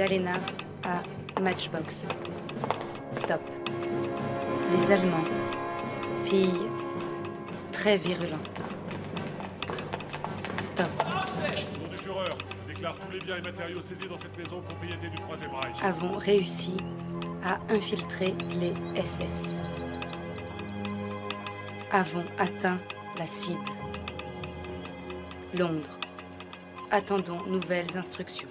d'Alena à Matchbox. Stop. Les Allemands. Pays très virulent. Stop. Nom du Führer, déclare tous les biens et matériaux saisis dans cette maison propriété du Troisième Reich. Avons réussi à infiltrer les SS. Avons atteint la cible. Londres. Attendons nouvelles instructions.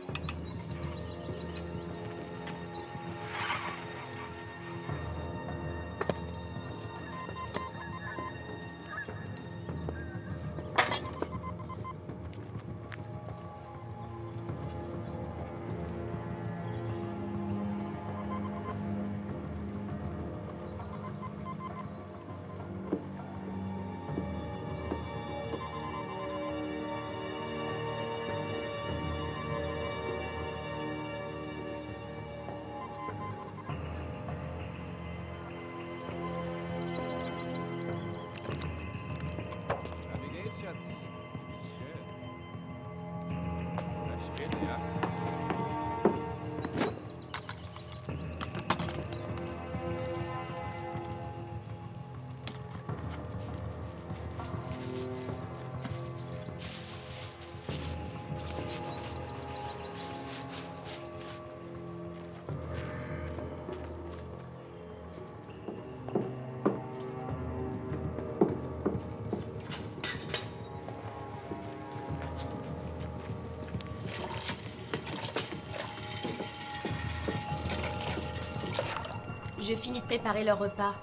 Je finis de préparer leur repas.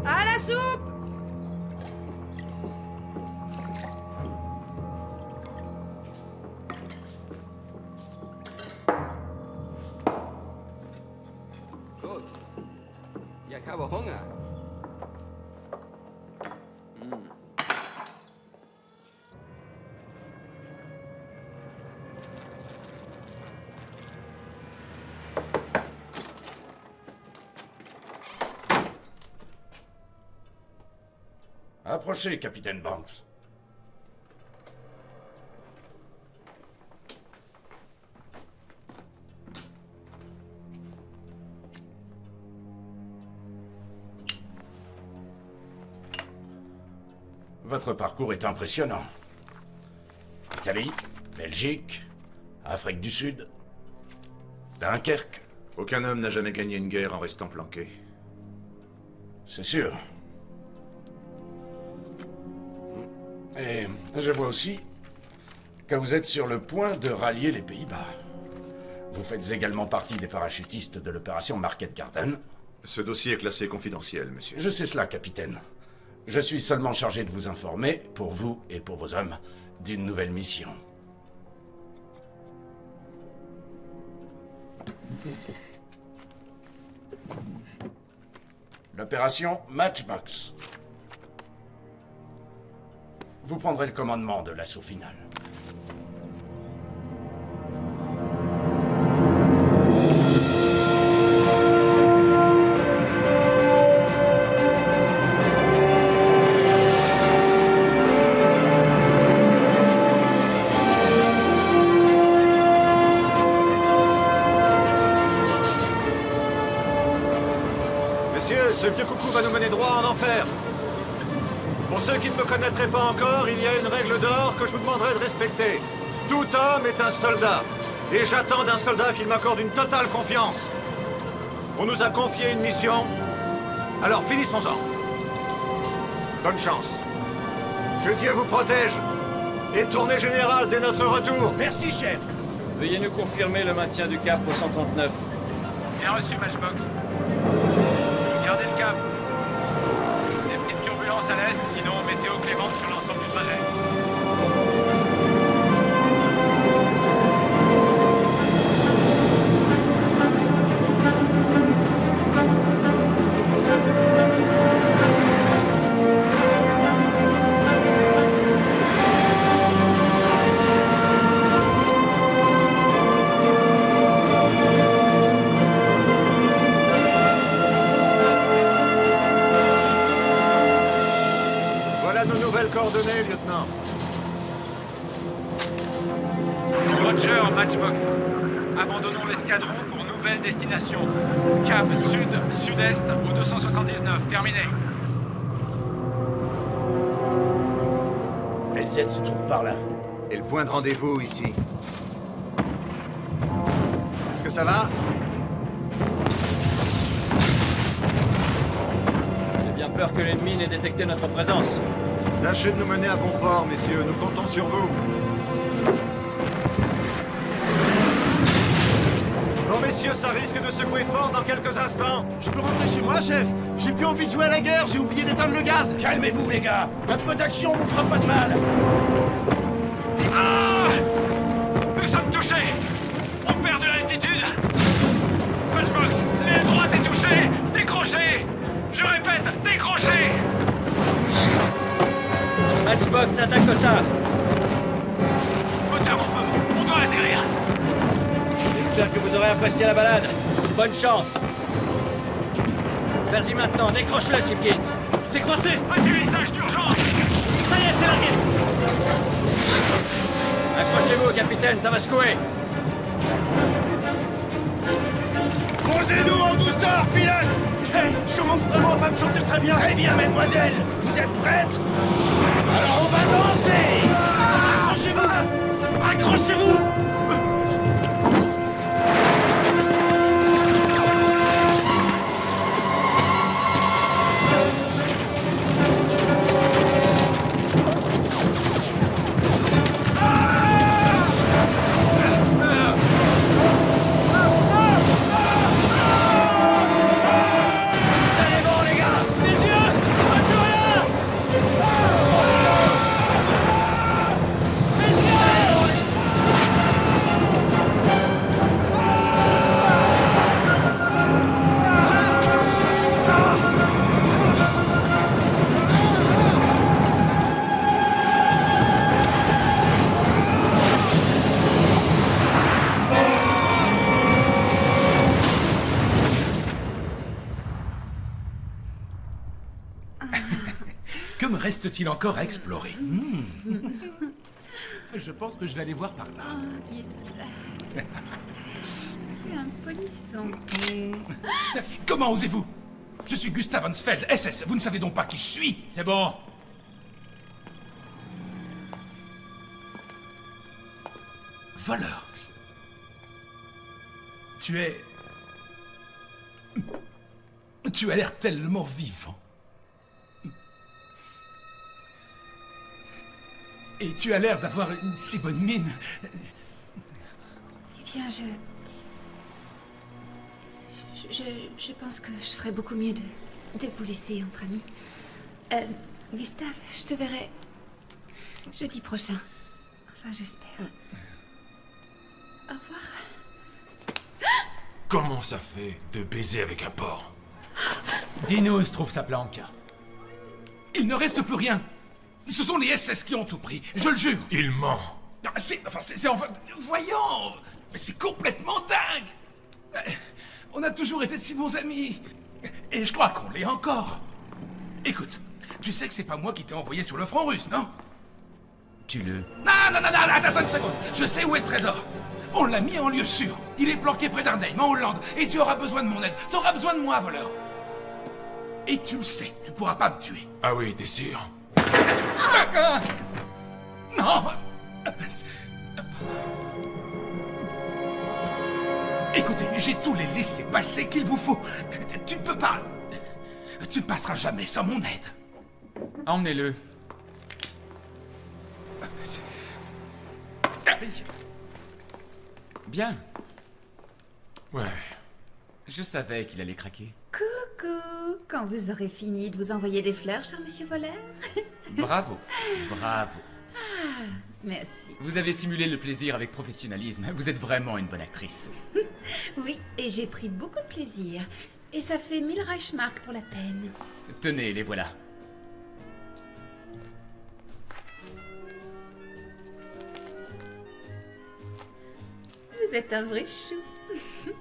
À la soupe! Gut. Ja, ich habe Hunger. Approchez, capitaine Banks. Votre parcours est impressionnant. Italie, Belgique, Afrique du Sud, Dunkerque. Aucun homme n'a jamais gagné une guerre en restant planqué. C'est sûr. Et je vois aussi que vous êtes sur le point de rallier les Pays-Bas. Vous faites également partie des parachutistes de l'opération Market Garden. Ce dossier est classé confidentiel, monsieur. Je sais cela, capitaine. Je suis seulement chargé de vous informer, pour vous et pour vos hommes, d'une nouvelle mission. L'opération Matchbox. Vous prendrez le commandement de l'assaut final. Messieurs, ce vieux coucou va nous mener droit en enfer. Pour ceux qui ne me connaîtraient pas encore, il y a une règle d'or que je vous demanderai de respecter. Tout homme est un soldat. Et j'attends d'un soldat qu'il m'accorde une totale confiance. On nous a confié une mission. Alors finissons-en. Bonne chance. Que Dieu vous protège. Et tournée générale dès notre retour. Merci, chef. Veuillez nous confirmer le maintien du cap au 139. Bien reçu, Matchbox. Gardez le cap. Des petites turbulences à l'est, sinon météo clémente sur l'ensemble du trajet. nouvelles coordonnées, lieutenant. Roger, Matchbox. Abandonnons l'escadron pour nouvelle destination. Cap sud-sud-est au 279. Terminé. LZ se trouve par là. Et le point de rendez-vous ici. Est-ce que ça va? J'ai bien peur que l'ennemi n'ait détecté notre présence. Tâchez de nous mener à bon port, messieurs. Nous comptons sur vous. Bon, messieurs, ça risque de secouer fort dans quelques instants. Je peux rentrer chez moi, chef? J'ai plus envie de jouer à la guerre, j'ai oublié d'éteindre le gaz. Calmez-vous, les gars. Un peu d'action vous fera pas de mal. Ah! Nous sommes touchés! On perd de l'altitude! Matchbox, l'aile droite est touchée! Décrochez! Je répète, décrochez! Matchbox à Dakota. Moteur en feu, on doit atterrir! J'espère que vous aurez apprécié la balade. Bonne chance. Vas-y maintenant, décroche-le, Simpkins. C'est coincé. Atterrissage d'urgence! Ça y est, c'est largué. Accrochez-vous, capitaine, ça va secouer. Posez-nous en douceur, pilote. Hey, je commence vraiment à pas me sentir très bien. Très bien, mademoiselle. Vous êtes prête? Alors on va danser. Accrochez-vous. Accrochez-vous. Que me reste-t-il encore à explorer? Je pense que je vais aller voir par là. Oh, Gustave. Tu es un polisson. Comment osez-vous? Je suis Gustav Hansfeld, SS. Vous ne savez donc pas qui je suis? C'est bon. Voleur. Tu as l'air tellement vivant. Et tu as l'air d'avoir une si bonne mine. Eh bien, je pense que je ferais beaucoup mieux de vous laisser entre amis. Gustave, je te verrai jeudi prochain. Enfin, j'espère. Au revoir. Comment ça fait de baiser avec un porc? Dinos trouve sa planque. Il ne reste plus rien. Ce sont les SS qui ont tout pris, je le jure. Il ment. C'est enfin... Voyons. C'est complètement dingue. On a toujours été de si bons amis. Et je crois qu'on l'est encore. Écoute, tu sais que c'est pas moi qui t'ai envoyé sur le front russe, non? Non, attends une seconde. Je sais où est le trésor. On l'a mis en lieu sûr. Il est planqué près d'Arnhem, en Hollande. Et tu auras besoin de mon aide. Tu auras besoin de moi, voleur. Et tu le sais, tu pourras pas me tuer. Ah oui, t'es sûr? Non. Écoutez, j'ai tous les laissés-passer qu'il vous faut. Tu ne peux pas... Tu ne passeras jamais sans mon aide. Emmenez-le. Bien. Ouais. Je savais qu'il allait craquer. Coucou. Quand vous aurez fini de vous envoyer des fleurs, cher monsieur Voleur. Bravo. Bravo. Merci. Vous avez simulé le plaisir avec professionnalisme. Vous êtes vraiment une bonne actrice. Oui, et j'ai pris beaucoup de plaisir. Et ça fait 1000 Reichsmark pour la peine. Tenez, les voilà. Vous êtes un vrai chou.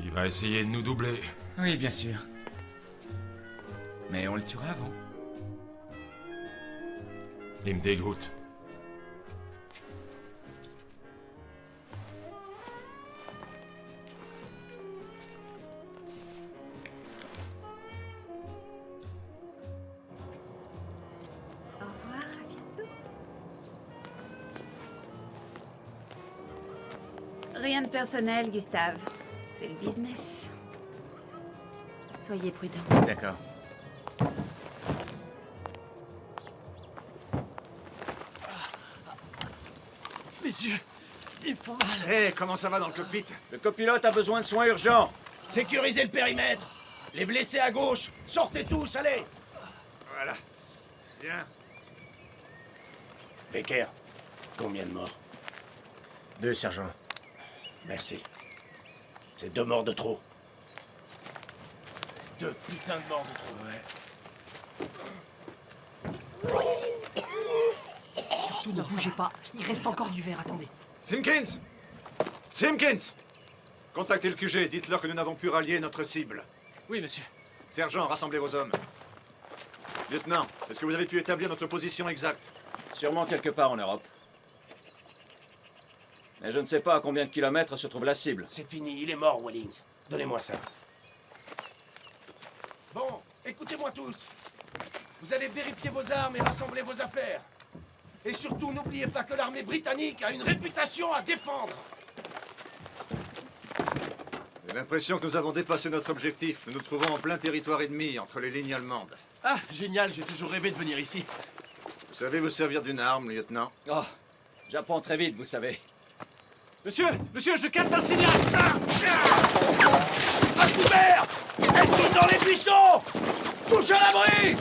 Il va essayer de nous doubler. Oui, bien sûr. Mais mais on le tuera avant. Il me dégoûte. Au revoir, à bientôt. Rien de personnel, Gustave. C'est le business. Soyez prudents. D'accord. Mes yeux, ils me font mal. Hé, comment ça va dans le cockpit? Le copilote a besoin de soins urgents. Sécurisez le périmètre. Les blessés à gauche. Sortez tous, allez. Voilà. Bien. Becker, combien de morts? 2, sergent. Merci. C'est 2 morts de trop. 2 putains de morts de trop, ouais. Surtout ne bougez pas. Il reste encore du verre, attendez. Simpkins! Simpkins! Contactez le QG, dites-leur que nous n'avons pu rallier notre cible. Oui, monsieur. Sergent, rassemblez vos hommes. Lieutenant, est-ce que vous avez pu établir notre position exacte? Sûrement quelque part en Europe. Mais je ne sais pas à combien de kilomètres se trouve la cible. C'est fini, il est mort, Wellings. Donnez-moi ça. Bon, écoutez-moi tous. Vous allez vérifier vos armes et rassembler vos affaires. Et surtout, n'oubliez pas que l'armée britannique a une réputation à défendre. J'ai l'impression que nous avons dépassé notre objectif. Nous nous trouvons en plein territoire ennemi, entre les lignes allemandes. Ah, génial, j'ai toujours rêvé de venir ici. Vous savez vous servir d'une arme, lieutenant? Oh, j'apprends très vite, vous savez. Monsieur, je capte un signal. À couvert! Ennemi dans les buissons! Touche à l'abri!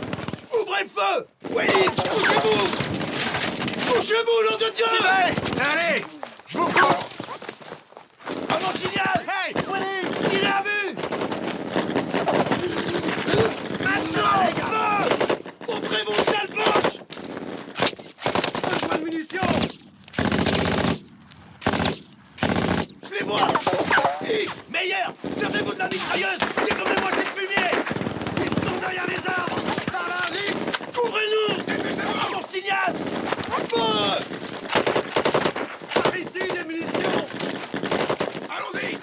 Ouvrez le feu! Wellings, touchez-vous! Touchez-vous, nom de Dieu! Allez! Je vous coupe! À mon signal! Hey! Wellings, il est à vue! Maintenant! Feu! Montrez vos sales poches! Besoin de munitions! Je les vois! Yves, Meyer, servez-vous de la mitrailleuse! Dégommez-moi cette fumier! Ils sont derrière les arbres! Par là, Yves! Couvrez-nous! Dépêchez-vous! À mon signal! Feu! Par ici, des munitions! Allons-y!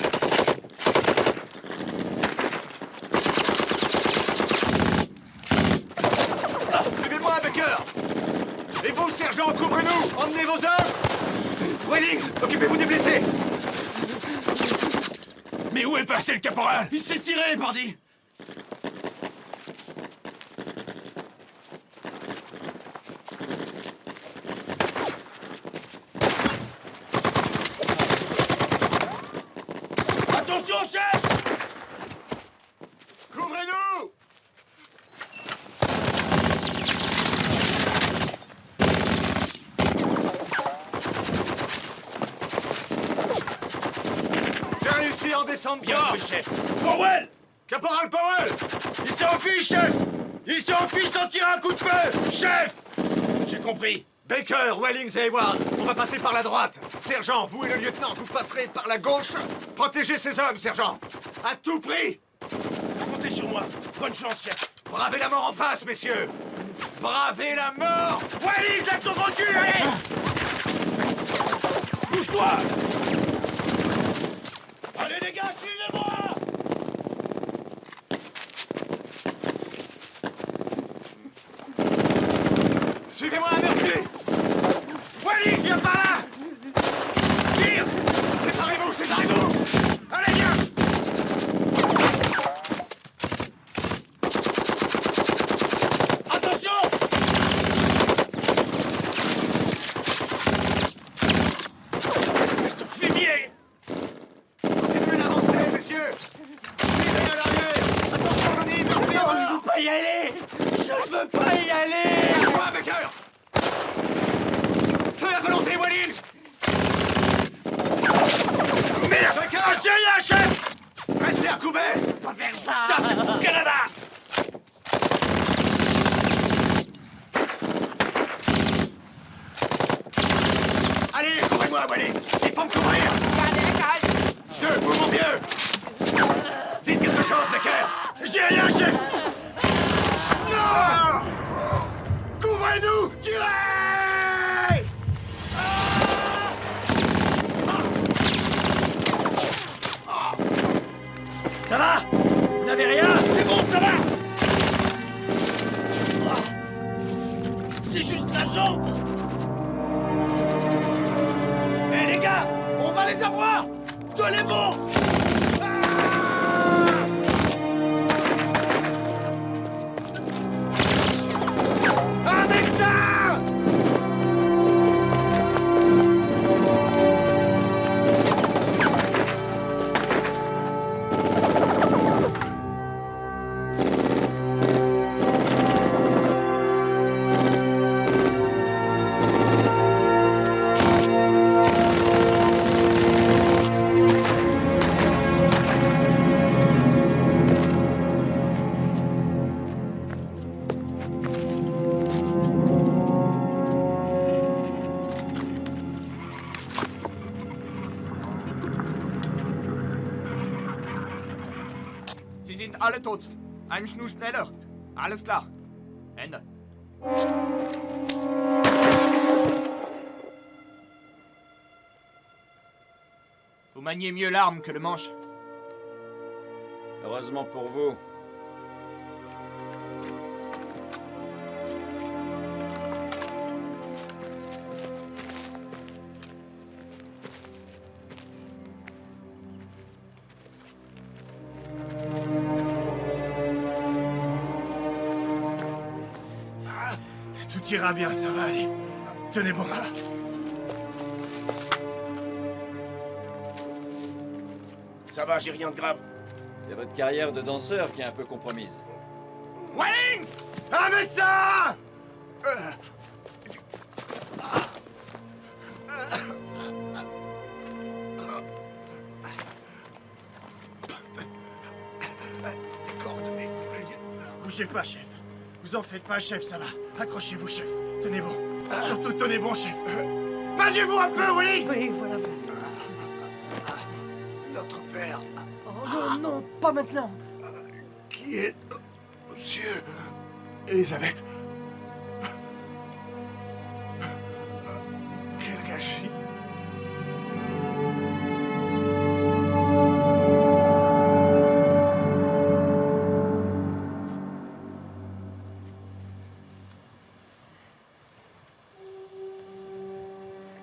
Suivez-moi, Becker! Et vous, sergent, couvrez-nous! Emmenez vos hommes! Wellings, occupez-vous des blessés! Mais où est passé le caporal? Il s'est tiré, bandit! Attention, chef! Couvrez-nous! J'ai réussi à en descendre Bien trois. joué, chef! Powell! Caporal Powell! Il s'enfuit, chef! Il s'enfuit sans tirer un coup de feu! Chef! J'ai compris. Baker, Wellings et Hayward, on va passer par la droite. Sergent, vous et le lieutenant, vous passerez par la gauche. Protégez ces hommes, sergent. À tout prix. Comptez sur moi. Bonne chance, chef. Bravez la mort en face, messieurs. Bravez la mort. Wellings, lève ton gros cul, allez! Bouge-toi! Allez, les gars, suivez-moi! Suivez-moi à Murphy. Wellings, viens par là! Tire! Séparez-vous, séparez-vous. Allez, viens! Attention! Espèce de fumier! Continuez d'avancer, messieurs. Suivez à l'arrière. Attention, Ronnie, Murphy, Non, je veux pas y aller! Je veux pas y aller! à toi, Baker. Feu à volonté, Wellings. Merde! Baker, J'ai rien, chef! restez à couvert. Pas faire ça! Ça, c'est pour le Canada! Allez, couvrez-moi, Wellings. Il faut me couvrir. Debout, mon vieux. Dites quelque chose, Baker. J'ai rien, chef! C'est juste la jambe. Hé les gars, on va les avoir. Tenez bon. Un médecin. Sie sind alle tot. Ein Schnuh schneller. Alles klar. Ende. Vous maniez mieux l'arme que le manche. Heureusement pour vous. Tout ira bien, ça va aller. Tenez bon. Ça va, j'ai rien de grave. C'est votre carrière de danseur qui est un peu compromise. Wellings! Un médecin! Bougez pas, chef. Vous en faites pas, chef, ça va. Accrochez-vous, chef. Tenez bon. Surtout tenez bon, chef. Mangez-vous un peu, Wellings! Oui, voilà. Notre père, Oh non, non, pas maintenant. qui est... Monsieur... Elisabeth. Quel gâchis.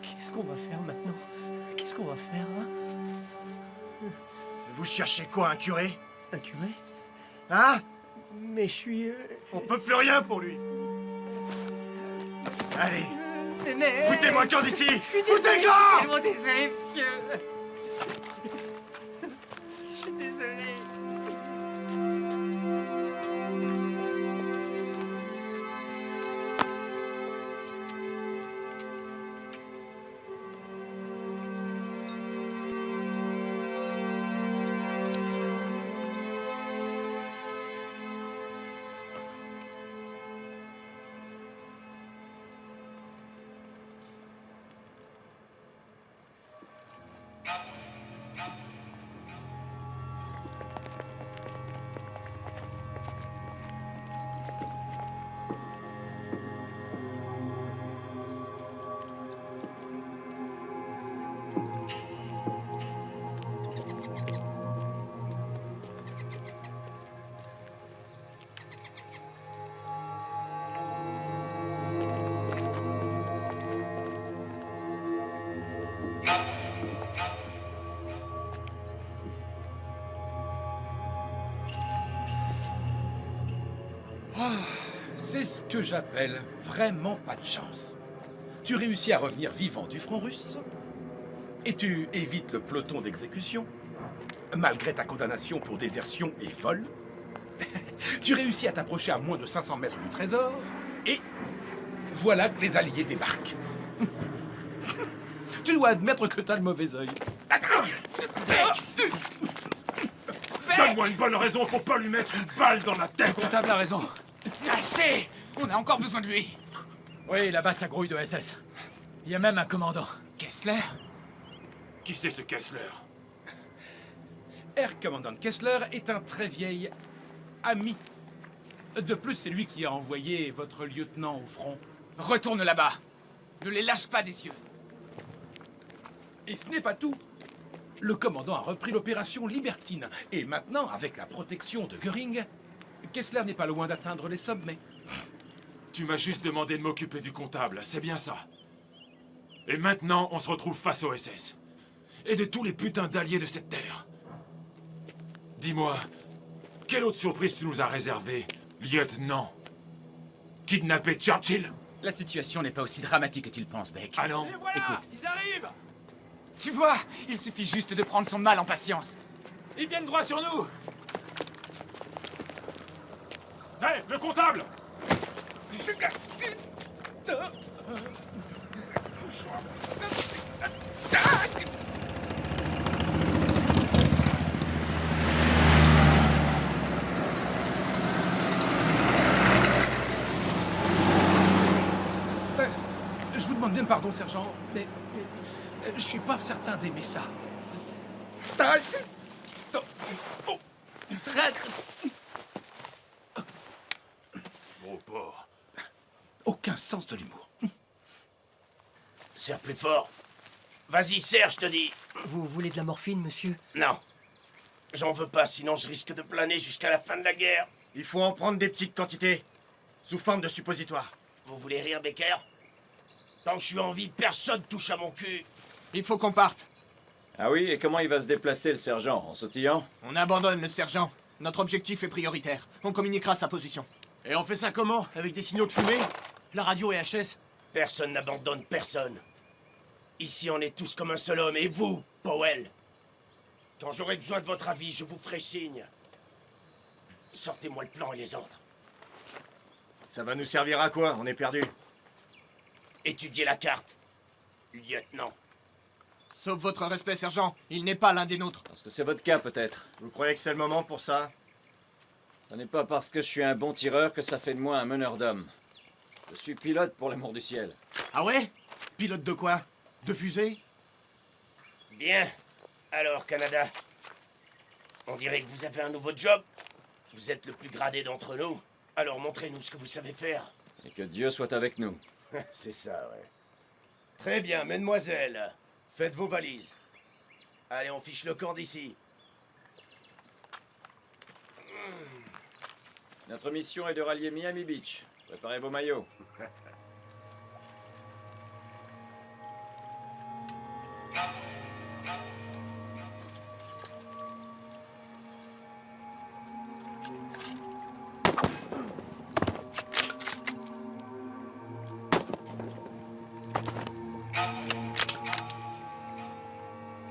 Qu'est-ce qu'on va faire maintenant? Qu'est-ce qu'on va faire, hein? Vous cherchez quoi, un curé? Un curé? Hein? Mais je suis... On peut plus rien pour lui. Allez, Mais... foutez-moi le camp d'ici! Je suis Foutez désolé, le camp! je suis tellement désolé, monsieur. Je suis désolé. C'est ce que j'appelle vraiment pas de chance. Tu réussis à revenir vivant du front russe, et tu évites le peloton d'exécution, malgré ta condamnation pour désertion et vol. Tu réussis à t'approcher à moins de 500 mètres du trésor, et voilà que les Alliés débarquent. Tu dois admettre que t'as le mauvais œil. Donne-moi une bonne raison pour pas lui mettre une balle dans la tête. Le comptable a raison. Assez! On a encore besoin de lui. Oui, là-bas, ça grouille de SS. Il y a même un commandant. Kessler? Qui c'est ce Kessler? Air Commandant Kessler est un très vieil ami. De plus, c'est lui qui a envoyé votre lieutenant au front. Retourne là-bas. Ne les lâche pas des yeux. Et ce n'est pas tout. Le commandant a repris l'opération Libertine. Et maintenant, avec la protection de Göring, Kessler n'est pas loin d'atteindre les sommets. Tu m'as juste demandé de m'occuper du comptable, c'est bien ça. Et maintenant, on se retrouve face au SS. Et de tous les putains d'alliés de cette terre. Dis-moi, quelle autre surprise tu nous as réservée, lieutenant? Kidnapper Churchill? La situation n'est pas aussi dramatique que tu le penses, Beck. Ah non? Écoute. Ils arrivent! Tu vois, il suffit juste de prendre son mal en patience. Ils viennent droit sur nous! Hé, le comptable! Je vous demande bien pardon, sergent, mais je suis pas certain d'aimer ça. Oh, traître! Gros porc. Aucun sens de l'humour. Serre plus fort. Vas-y, serre, je te dis. Vous voulez de la morphine, monsieur? Non. J'en veux pas, sinon je risque de planer jusqu'à la fin de la guerre. Il faut en prendre des petites quantités, sous forme de suppositoire. Vous voulez rire, Becker? Tant que je suis en vie, personne touche à mon cul. Il faut qu'on parte. Ah oui, et comment il va se déplacer, le sergent? En sautillant? On abandonne le sergent. Notre objectif est prioritaire. On communiquera sa position. Et on fait ça comment? Avec des signaux de fumée? La radio et HS? Personne n'abandonne personne. Ici, on est tous comme un seul homme. Et vous, Powell? Quand j'aurai besoin de votre avis, je vous ferai signe. Sortez-moi le plan et les ordres. Ça va nous servir à quoi? On est perdus. Étudiez la carte, lieutenant. Sauf votre respect, sergent. Il n'est pas l'un des nôtres. Parce que c'est votre cas, peut-être. Vous croyez que c'est le moment pour ça? Ce n'est pas parce que je suis un bon tireur que ça fait de moi un meneur d'hommes. Je suis pilote, pour l'amour du ciel. Ah ouais? Pilote de quoi? De fusée? Bien. Alors, Canada, on dirait que vous avez un nouveau job. Vous êtes le plus gradé d'entre nous. Alors montrez-nous ce que vous savez faire. Et que Dieu soit avec nous. C'est ça, ouais. Très bien, mesdemoiselles. Faites vos valises. Allez, on fiche le camp d'ici. Notre mission est de rallier Miami Beach. Préparez vos maillots.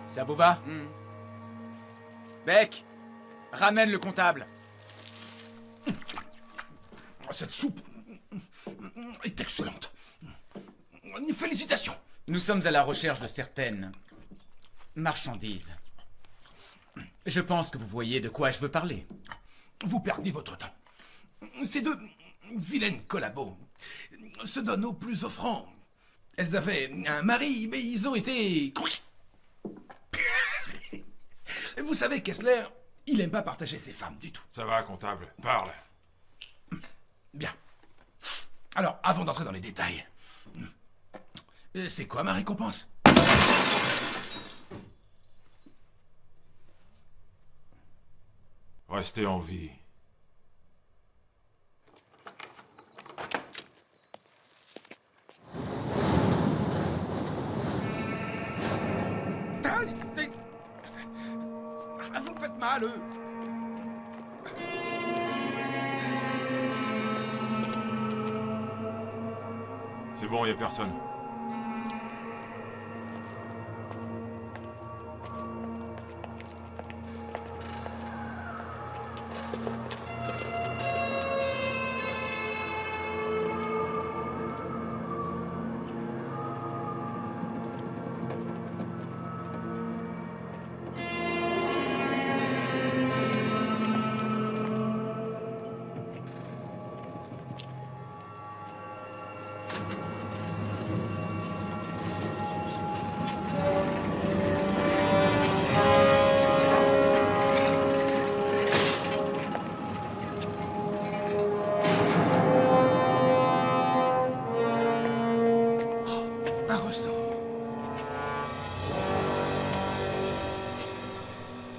Ça vous va? Beck, ramène le comptable. Cette soupe est excellente. Félicitations. Nous sommes à la recherche de certaines marchandises. Je pense que vous voyez de quoi je veux parler. Vous perdez votre temps. Ces deux vilaines collabos se donnent au plus offrant. Elles avaient un mari, mais ils ont été... Vous savez, Kessler, il aime pas partager ses femmes du tout. Ça va, comptable, parle. Bien. Alors, avant d'entrer dans les détails, c'est quoi ma récompense? Restez en vie. Vous me faites mal, eux. C'est bon, y a personne.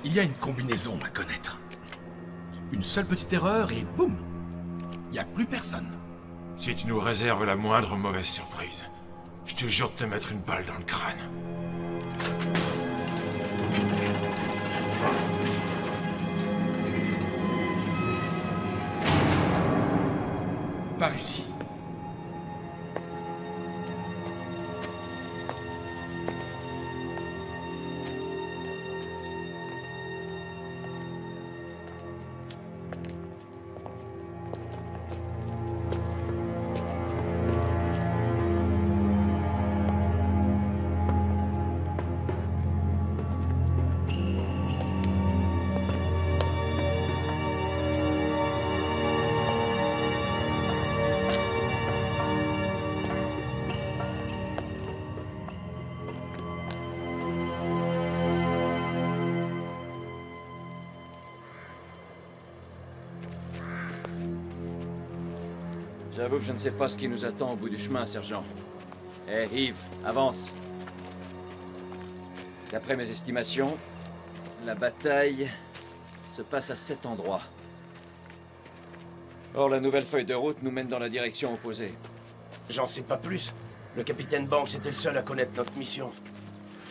Il y a une combinaison à connaître. Une seule petite erreur et boum, il n'y a plus personne. Si tu nous réserves la moindre mauvaise surprise, je te jure de te mettre une balle dans le crâne. Par ici. J'avoue que je ne sais pas ce qui nous attend au bout du chemin, sergent. Hé, Yves, avance. D'après mes estimations, la bataille se passe à cet endroit. Or, la nouvelle feuille de route nous mène dans la direction opposée. J'en sais pas plus. Le capitaine Banks était le seul à connaître notre mission.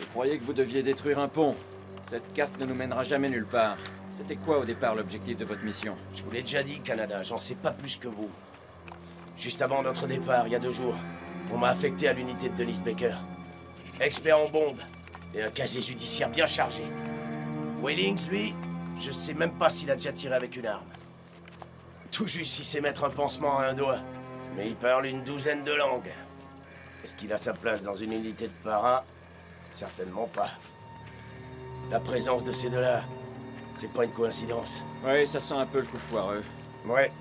Je croyais que vous deviez détruire un pont. Cette carte ne nous mènera jamais nulle part. C'était quoi au départ l'objectif de votre mission? Je vous l'ai déjà dit, Canada, j'en sais pas plus que vous. Juste avant notre départ, il y a 2 jours, on m'a affecté à l'unité de Dennis Baker. Expert en bombes et un casier judiciaire bien chargé. Wellings, lui, je sais même pas s'il a déjà tiré avec une arme. Tout juste s'il sait mettre un pansement à un doigt. Mais il parle une 12aine de langues. Est-ce qu'il a sa place dans une unité de para? Certainement pas. La présence de ces deux-là, c'est pas une coïncidence. Oui, ça sent un peu le coup foireux. Ouais.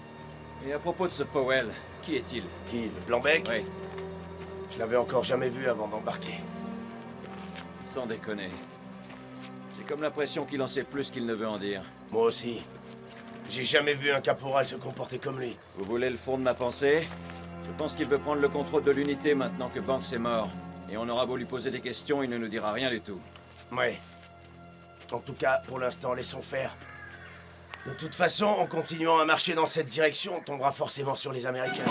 Et à propos de ce Powell, qui est-il? Qui, le Blanc-Bec? Oui. Je l'avais encore jamais vu avant d'embarquer. Sans déconner. J'ai comme l'impression qu'il en sait plus qu'il ne veut en dire. Moi aussi. J'ai jamais vu un caporal se comporter comme lui. Vous voulez le fond de ma pensée? Je pense qu'il veut prendre le contrôle de l'unité maintenant que Banks est mort. Et on aura beau lui poser des questions, il ne nous dira rien du tout. Ouais. En tout cas, pour l'instant, laissons faire. De toute façon, en continuant à marcher dans cette direction, on tombera forcément sur les Américains.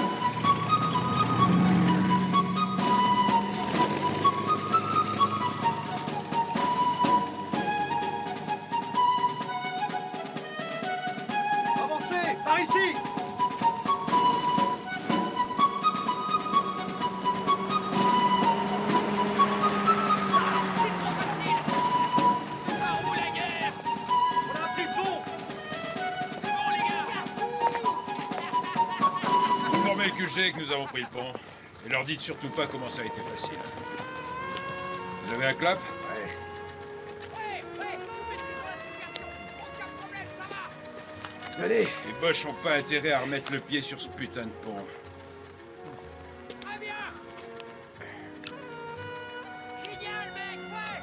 Avancez! Par ici! C'est trop facile. C'est par où la guerre? On a pris le pont. C'est bon les gars. Informez le QG que nous avons pris le pont. Et leur dites surtout pas comment ça a été facile. Vous avez un clap? Ouais. Ouais, nous maîtrisons la situation. Aucun problème, ça va. Tenez. Les Boches ont pas intérêt à remettre le pied sur ce putain de pont. Très bien. Génial, mec, ouais.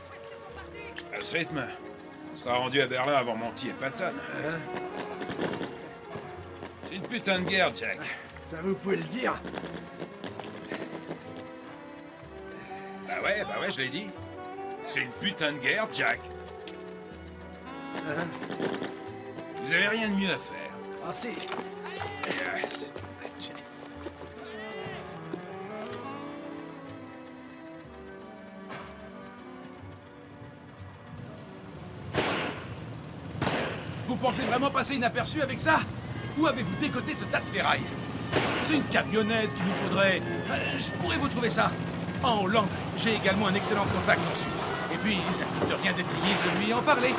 Où est-ce qu'ils sont partis? À ce rythme, on sera rendu à Berlin avant Monty et Patton. Hein? C'est une putain de guerre, Jack. Ça, vous pouvez le dire. Bah ouais, je l'ai dit. C'est une putain de guerre, Jack. Hein? Vous avez rien de mieux à faire. Ah si. Vous pensez vraiment passer inaperçu avec ça? Où avez-vous décoté ce tas de ferraille? C'est une camionnette qu'il nous faudrait. Je pourrais vous trouver ça. En Hollande, j'ai également un excellent contact en Suisse. Et puis, ça ne coûte rien d'essayer de lui en parler.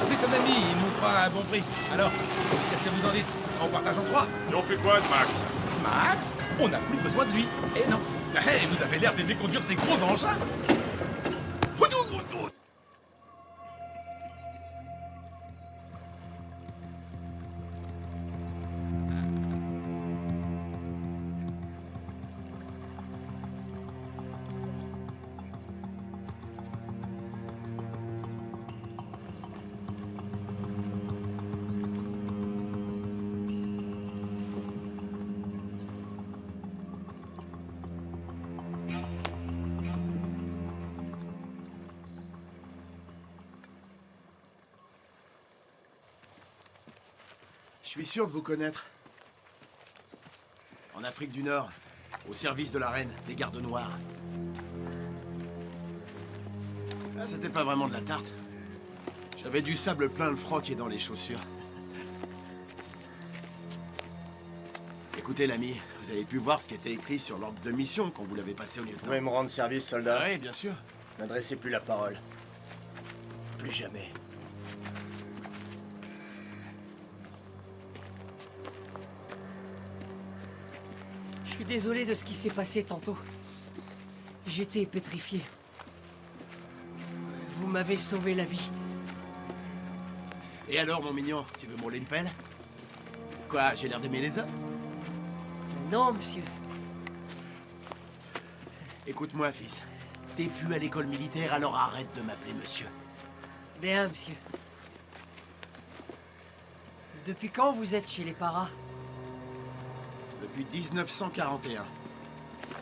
C'est un ami, il nous fera un bon prix. Alors, qu'est-ce que vous en dites? On partage en 3? Et on fait quoi de Max? Max? On n'a plus besoin de lui. Et non. Hey, vous avez l'air d'aimer conduire ces gros engins. Je suis sûr de vous connaître. En Afrique du Nord, au service de la reine, les gardes noirs. Là, c'était pas vraiment de la tarte. J'avais du sable plein le froc et dans les chaussures. Écoutez, l'ami, vous avez pu voir ce qui était écrit sur l'ordre de mission quand vous l'avez passé au lieutenant. Vous pouvez me rendre service, soldat? Oui, bien sûr. N'adressez plus la parole. Plus jamais. Je suis désolé de ce qui s'est passé tantôt. J'étais pétrifié. Vous m'avez sauvé la vie. Et alors, mon mignon, tu veux me rouler une pelle? Quoi, j'ai l'air d'aimer les hommes? Non, monsieur. Écoute-moi, fils. T'es plus à l'école militaire, alors arrête de m'appeler monsieur. Bien, monsieur. Depuis quand vous êtes chez les paras? Depuis 1941.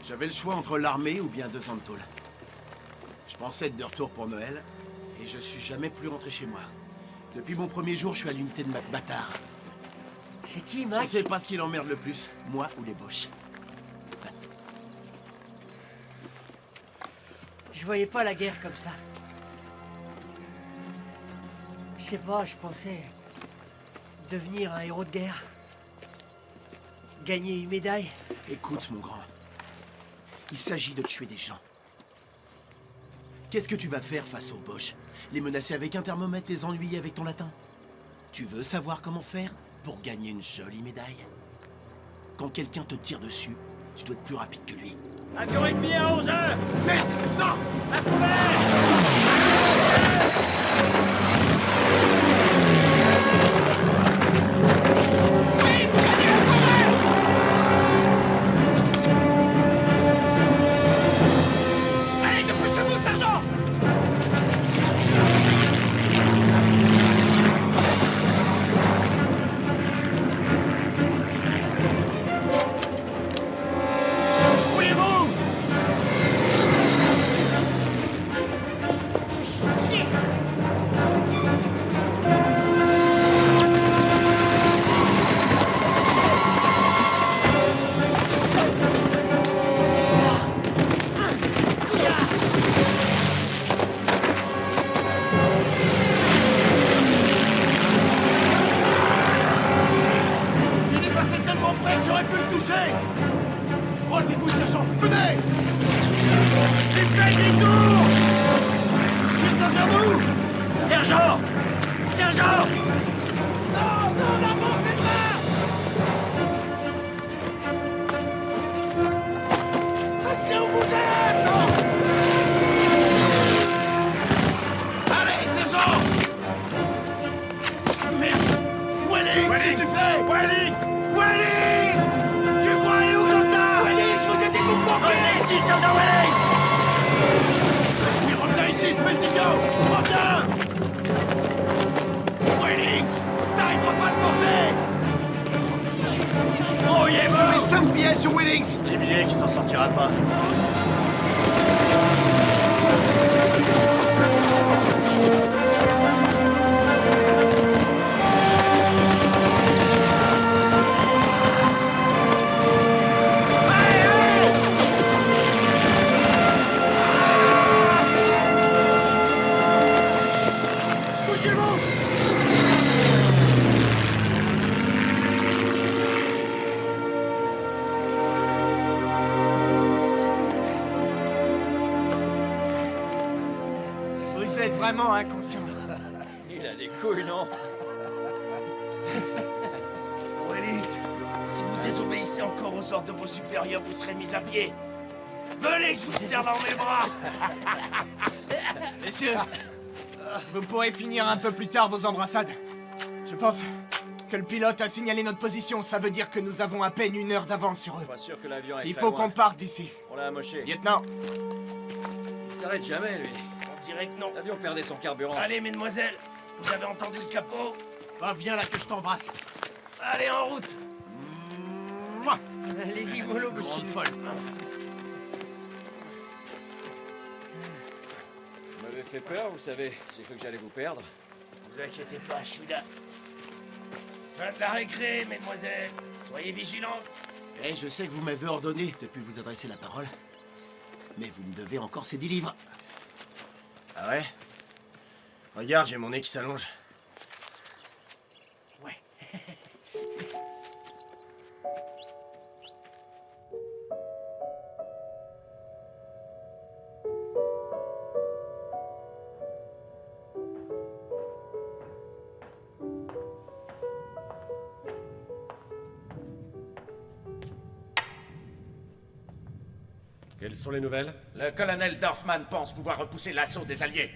J'avais le choix entre l'armée ou bien 2 ans de tôle. Je pensais être de retour pour Noël, et je suis jamais plus rentré chez moi. Depuis mon premier jour, je suis à l'unité de Mac Bâtard. C'est qui, Mac? Je sais pas ce qui l'emmerde le plus, moi ou les Boches. Je voyais pas la guerre comme ça. Je sais pas, je pensais devenir un héros de guerre. Gagner une médaille. Écoute, mon grand. Il s'agit de tuer des gens. Qu'est-ce que tu vas faire face aux Boches? Les menacer avec un thermomètre, les ennuyer avec ton latin? Tu veux savoir comment faire pour gagner une jolie médaille? Quand quelqu'un te tire dessus, tu dois être plus rapide que lui. Avion ennemi à 11h! Merde! Non! À couvert! Allez, dépêchez-vous, sergent! Fouillez-vous! Il est passé tellement près que j'aurais pu le toucher! Relevez-vous, sergent! Venez! Il fait demi-tour! Il vient vers nous! Sergent! Sergent! Non, non, n'avancez pas! Restez où vous êtes! Non! Allez, sergent! Merde! Wellings, qu'est-ce que tu fais? Wellings! Wellings! Tu crois aller où comme ça? Wellings, vous êtes des coups pour Revenez ici, soldat Wellings! Mais reviens ici, espèce d'idiot! Reviens! Wellings! T'arriveras pas à le porter! Brouillez-vous! Je mets 5 billets sur Wellings! 10 billets qui s'en sortira pas. Couchez-vous! Vous êtes vraiment inconscient. Il a des couilles, non? Wellings, si vous désobéissez encore aux ordres de vos supérieurs, vous serez mis à pied. Venez que je vous serre dans mes bras! Messieurs, vous pourrez finir un peu plus tard vos embrassades. Je pense que le pilote a signalé notre position. Ça veut dire que nous avons à peine 1 heure d'avance sur eux. Pas sûr que l'avion est Il très faut loin. qu'on parte d'ici. On l'a amoché. Lieutenant, Il s'arrête jamais, lui. On dirait que non. L'avion perdait son carburant. Allez, mesdemoiselles, vous avez entendu le capot? Bah, viens là que je t'embrasse. Allez, en route! Mouah. Allez-y, mollo, monsieur. Grande folle. Vous m'avez fait peur, vous savez. J'ai cru que j'allais vous perdre. Vous inquiétez pas, je suis là. Fin de la récré, mesdemoiselles. Soyez vigilantes. Eh, je sais que vous m'avez ordonné de plus vous adresser la parole, mais vous me devez encore ces 10 livres. Ah ouais? Regarde, j'ai mon nez qui s'allonge. Ouais. Quelles sont les nouvelles? Le colonel Dorfman pense pouvoir repousser l'assaut des Alliés.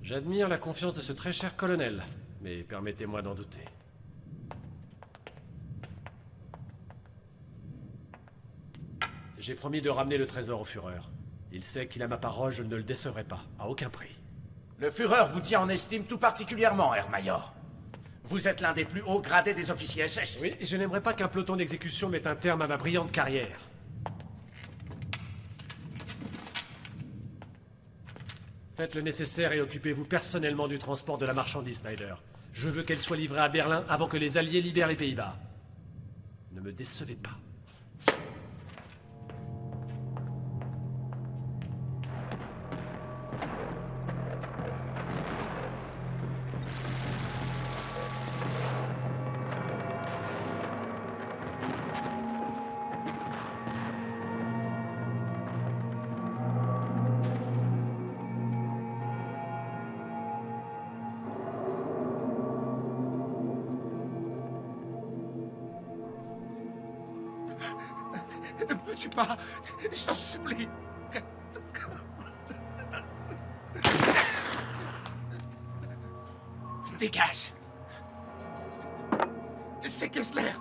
J'admire la confiance de ce très cher colonel, mais permettez-moi d'en douter. J'ai promis de ramener le trésor au Führer. Il sait qu'il a ma parole, je ne le décevrai pas, à aucun prix. Le Führer vous tient en estime tout particulièrement, Herr Major. Vous êtes l'un des plus hauts gradés des officiers SS. Oui, et je n'aimerais pas qu'un peloton d'exécution mette un terme à ma brillante carrière. Faites le nécessaire et occupez-vous personnellement du transport de la marchandise, Snyder. Je veux qu'elle soit livrée à Berlin avant que les Alliés libèrent les Pays-Bas. Ne me décevez pas. Ne me tue pas, je t'en supplie. Dégage. C'est Kessler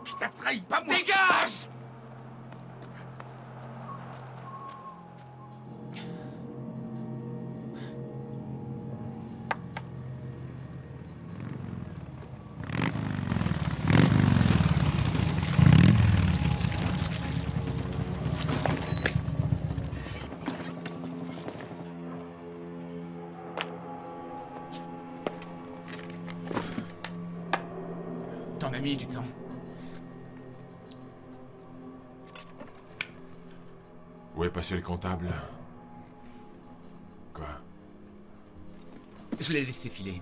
qui t'a trahi, pas moi. Dégage! T'en as mis du temps. Où est passé le comptable? Quoi? Je l'ai laissé filer.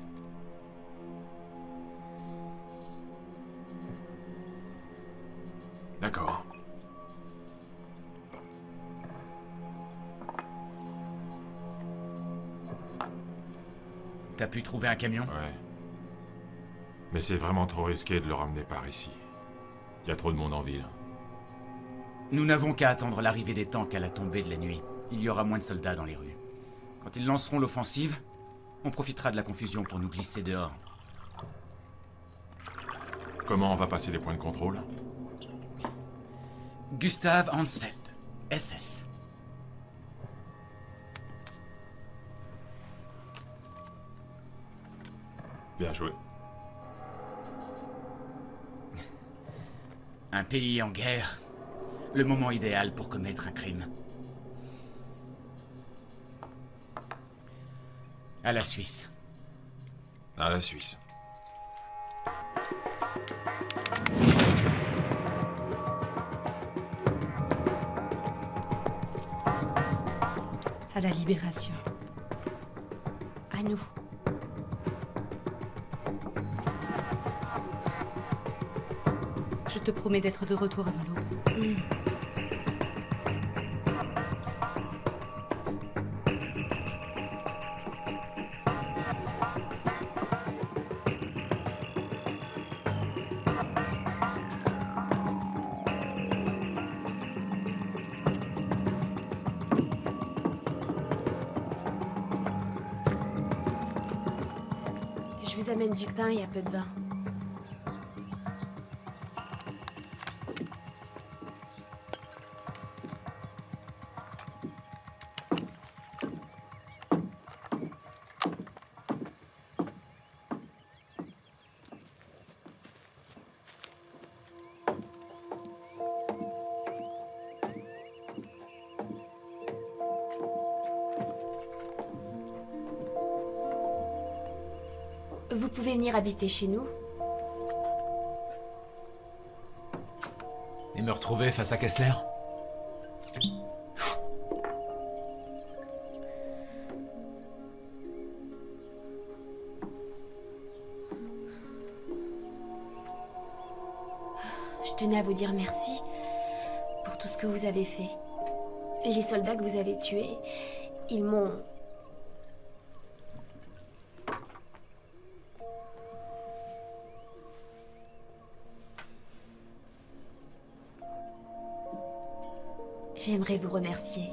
D'accord. T'as pu trouver un camion? Ouais. Mais c'est vraiment trop risqué de le ramener par ici. Il y a trop de monde en ville. Nous n'avons qu'à attendre l'arrivée des tanks à la tombée de la nuit. Il y aura moins de soldats dans les rues. Quand ils lanceront l'offensive, on profitera de la confusion pour nous glisser dehors. Comment on va passer les points de contrôle? Gustav Hansfeld, SS. Bien joué. Un pays en guerre, le moment idéal pour commettre un crime. À la Suisse. À la Suisse. À la libération. À nous. Je te promets d'être de retour avant l'aube. Je vous amène du pain et un peu de vin. Vous pouvez venir habiter chez nous. Et me retrouver face à Kessler? Je tenais à vous dire merci pour tout ce que vous avez fait. Les soldats que vous avez tués, ils m'ont... J'aimerais vous remercier.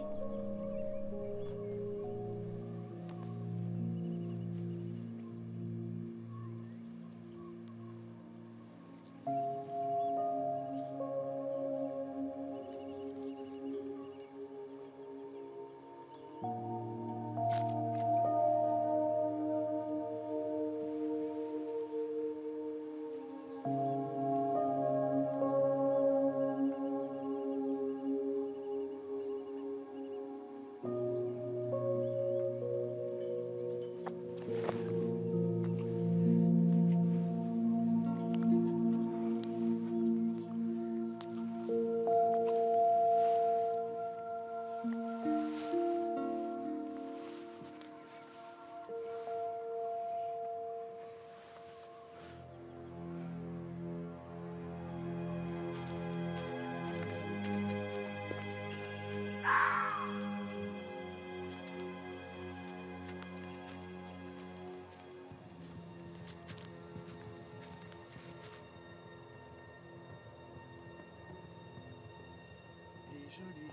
Joli.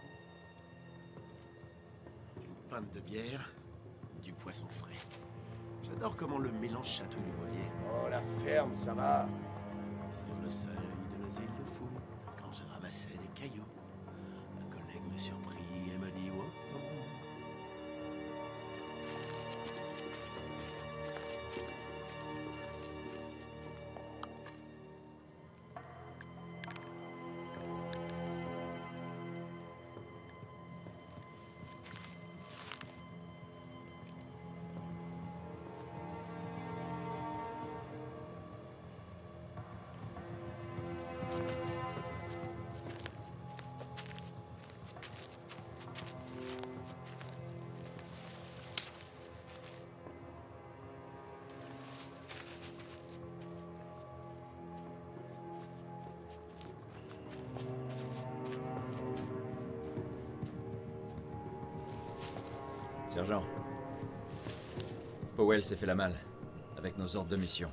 Une pinte de bière, du poisson frais. J'adore comment le mélange chatouille le gosier. Oh, la ferme, ça va. Sur le seuil de l'asile de fou, quand je ramassais des cailloux, un collègue me surprit et me dit « Oh, Sergent. Powell s'est fait la malle, avec nos ordres de mission.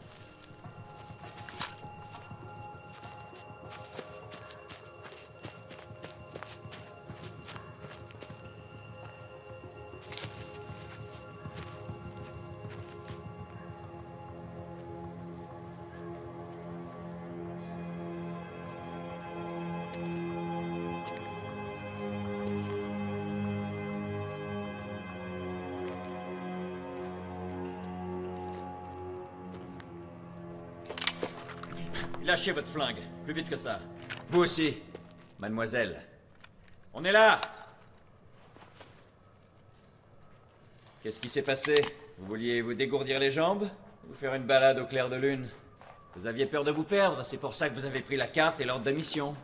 Lâchez votre flingue, plus vite que ça. Vous aussi, mademoiselle. On est là! Qu'est-ce qui s'est passé? Vous vouliez vous dégourdir les jambes? Vous faire une balade au clair de lune? Vous aviez peur de vous perdre, c'est pour ça que vous avez pris la carte et l'ordre de mission.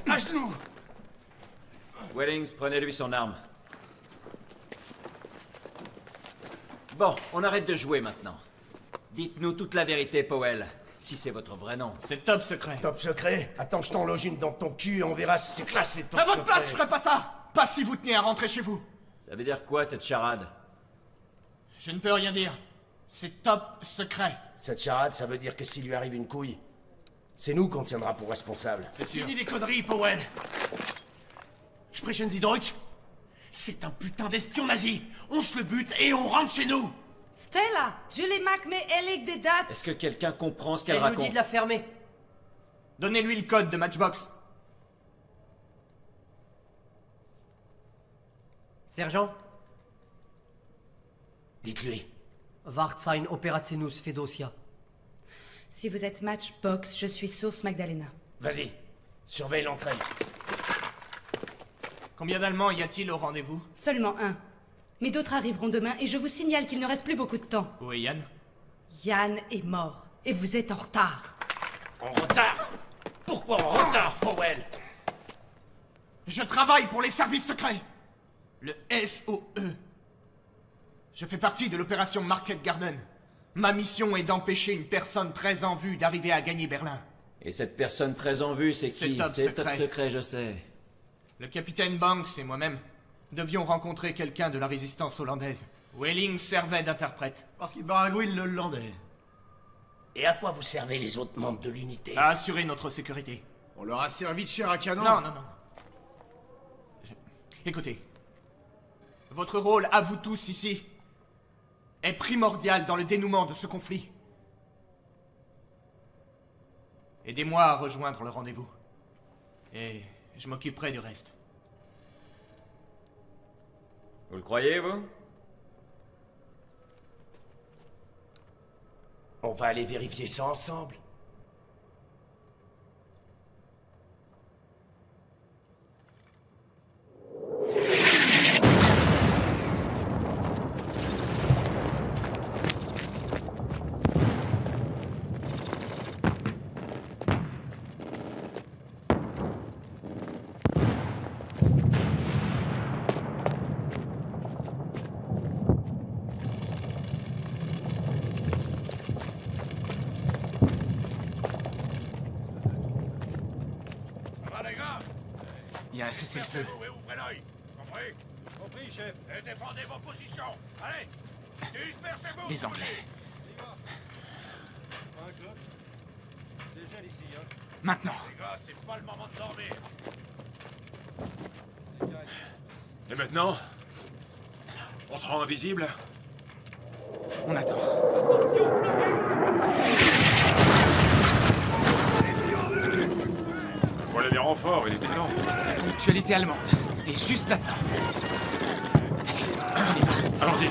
À genoux! Wellings, prenez-lui son arme. Bon, on arrête de jouer maintenant. Dites-nous toute la vérité, Powell, si c'est votre vrai nom. C'est top secret. Top secret? Attends que je t'en loge une dans ton cul et on verra si c'est classé top À votre secret. place, je ferais pas ça! Pas si vous tenez à rentrer chez vous. Ça veut dire quoi, cette charade? Je ne peux rien dire. C'est top secret. Cette charade, ça veut dire que s'il lui arrive une couille, c'est nous qu'on tiendra pour responsable. C'est sûr. Fini les conneries, Powell. Sprechen Sie Deutsch? C'est un putain d'espion nazi. On se le bute et on rentre chez nous. Stella, Julie Mac met elig des dates. Est-ce que quelqu'un comprend ce qu'elle Elle raconte? nous dit de la fermer. Donnez-lui le code de Matchbox. Sergent? Dites-lui. Wart sein Operationus Fedosia. Si vous êtes Matchbox, je suis Source Magdalena. Vas-y, surveille l'entrée. Combien d'Allemands y a-t-il au rendez-vous? Seulement un. Mais d'autres arriveront demain et je vous signale qu'il ne reste plus beaucoup de temps. Où est Yann? Yann est mort. Et vous êtes en retard. En retard? Pourquoi en retard, Powell? Je travaille pour les services secrets. Le SOE. Je fais partie de l'opération Market Garden. Ma mission est d'empêcher une personne très en vue d'arriver à gagner Berlin. Et cette personne très en vue, c'est qui? C'est top secret, je sais. Le capitaine Banks et moi-même devions rencontrer quelqu'un de la résistance hollandaise. Welling servait d'interprète. Parce qu'il baragouine le hollandais. Et à quoi vous servez les autres membres de l'unité? À assurer notre sécurité. On leur a servi de chair à canon? Non. Écoutez. Votre rôle, à vous tous ici, est primordial dans le dénouement de ce conflit. Aidez-moi à rejoindre le rendez-vous. Et je m'occuperai du reste. Vous le croyez, vous? On va aller vérifier ça ensemble. Il y a un cessez-le-feu. Ouvrez l'œil. Compris? Compris, chef. Et défendez vos positions. Allez. Dispersez-vous. Les Anglais. Maintenant. Les gars, c'est pas le moment de dormir. Et maintenant? On se rend invisible? On attend. Voilà les renforts, il était temps. Ponctualité allemande. Et juste à temps. Allons-y.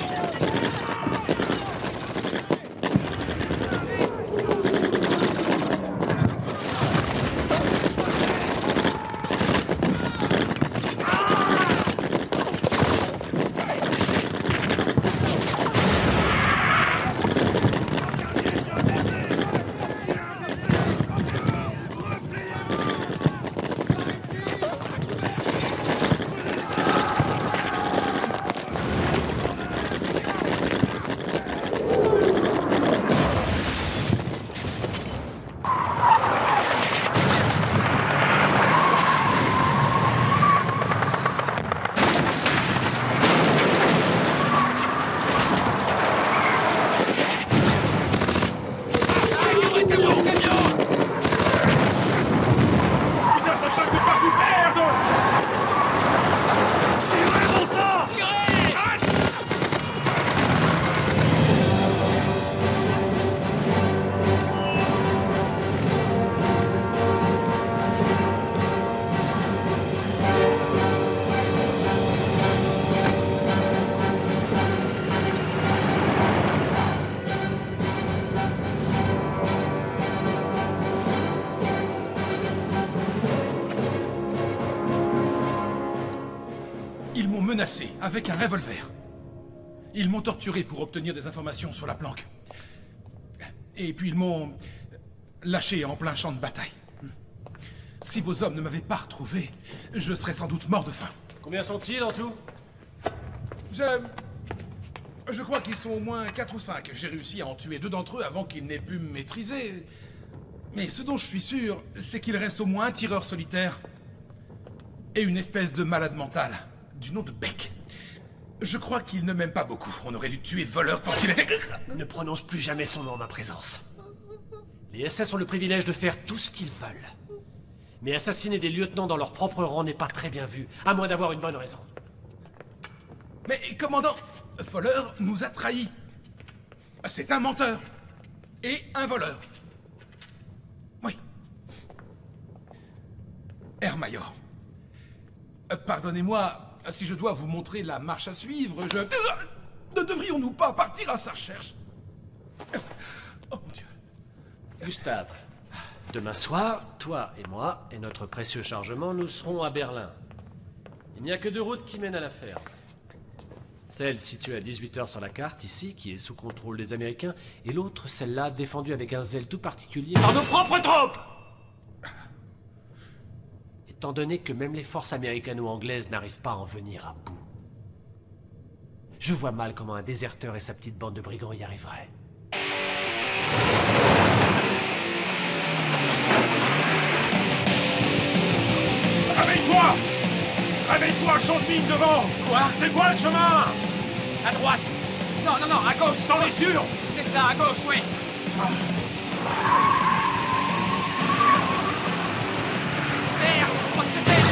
Ils m'ont menacé avec un revolver. Ils m'ont torturé pour obtenir des informations sur la planque. Et puis ils m'ont lâché en plein champ de bataille. Si vos hommes ne m'avaient pas retrouvé, je serais sans doute mort de faim. Combien sont-ils en tout? Je crois qu'ils sont au moins 4 ou 5. J'ai réussi à en tuer 2 d'entre eux avant qu'ils n'aient pu me maîtriser. Mais ce dont je suis sûr, c'est qu'il reste au moins un tireur solitaire et une espèce de malade mental du nom de Beck. Je crois qu'il ne m'aime pas beaucoup. On aurait dû tuer voleur tant qu'il était... Ne prononce plus jamais son nom en ma présence. Les SS ont le privilège de faire tout ce qu'ils veulent. Mais assassiner des lieutenants dans leur propre rang n'est pas très bien vu, à moins d'avoir une bonne raison. Mais, commandant, Fowler nous a trahis. C'est un menteur. Et un voleur. Oui. Herr Major. Pardonnez-moi si je dois vous montrer la marche à suivre, Ne devrions-nous pas partir à sa recherche? Oh mon Dieu. Gustave, demain soir, toi et moi et notre précieux chargement, nous serons à Berlin. Il n'y a que 2 routes qui mènent à la ferme. Celle située à 18h sur la carte, ici, qui est sous contrôle des Américains, et l'autre, celle-là, défendue avec un zèle tout particulier par nos propres troupes. Étant donné que même les forces américano-anglaises n'arrivent pas à en venir à bout. Je vois mal comment un déserteur et sa petite bande de brigands y arriveraient. Réveille-toi! Réveille-toi, champ de mine devant! Quoi? C'est quoi le chemin? À droite! Non, non, non, à gauche! T'en es sûr? C'est ça, à gauche, oui! Merde, je crois que c'est elle!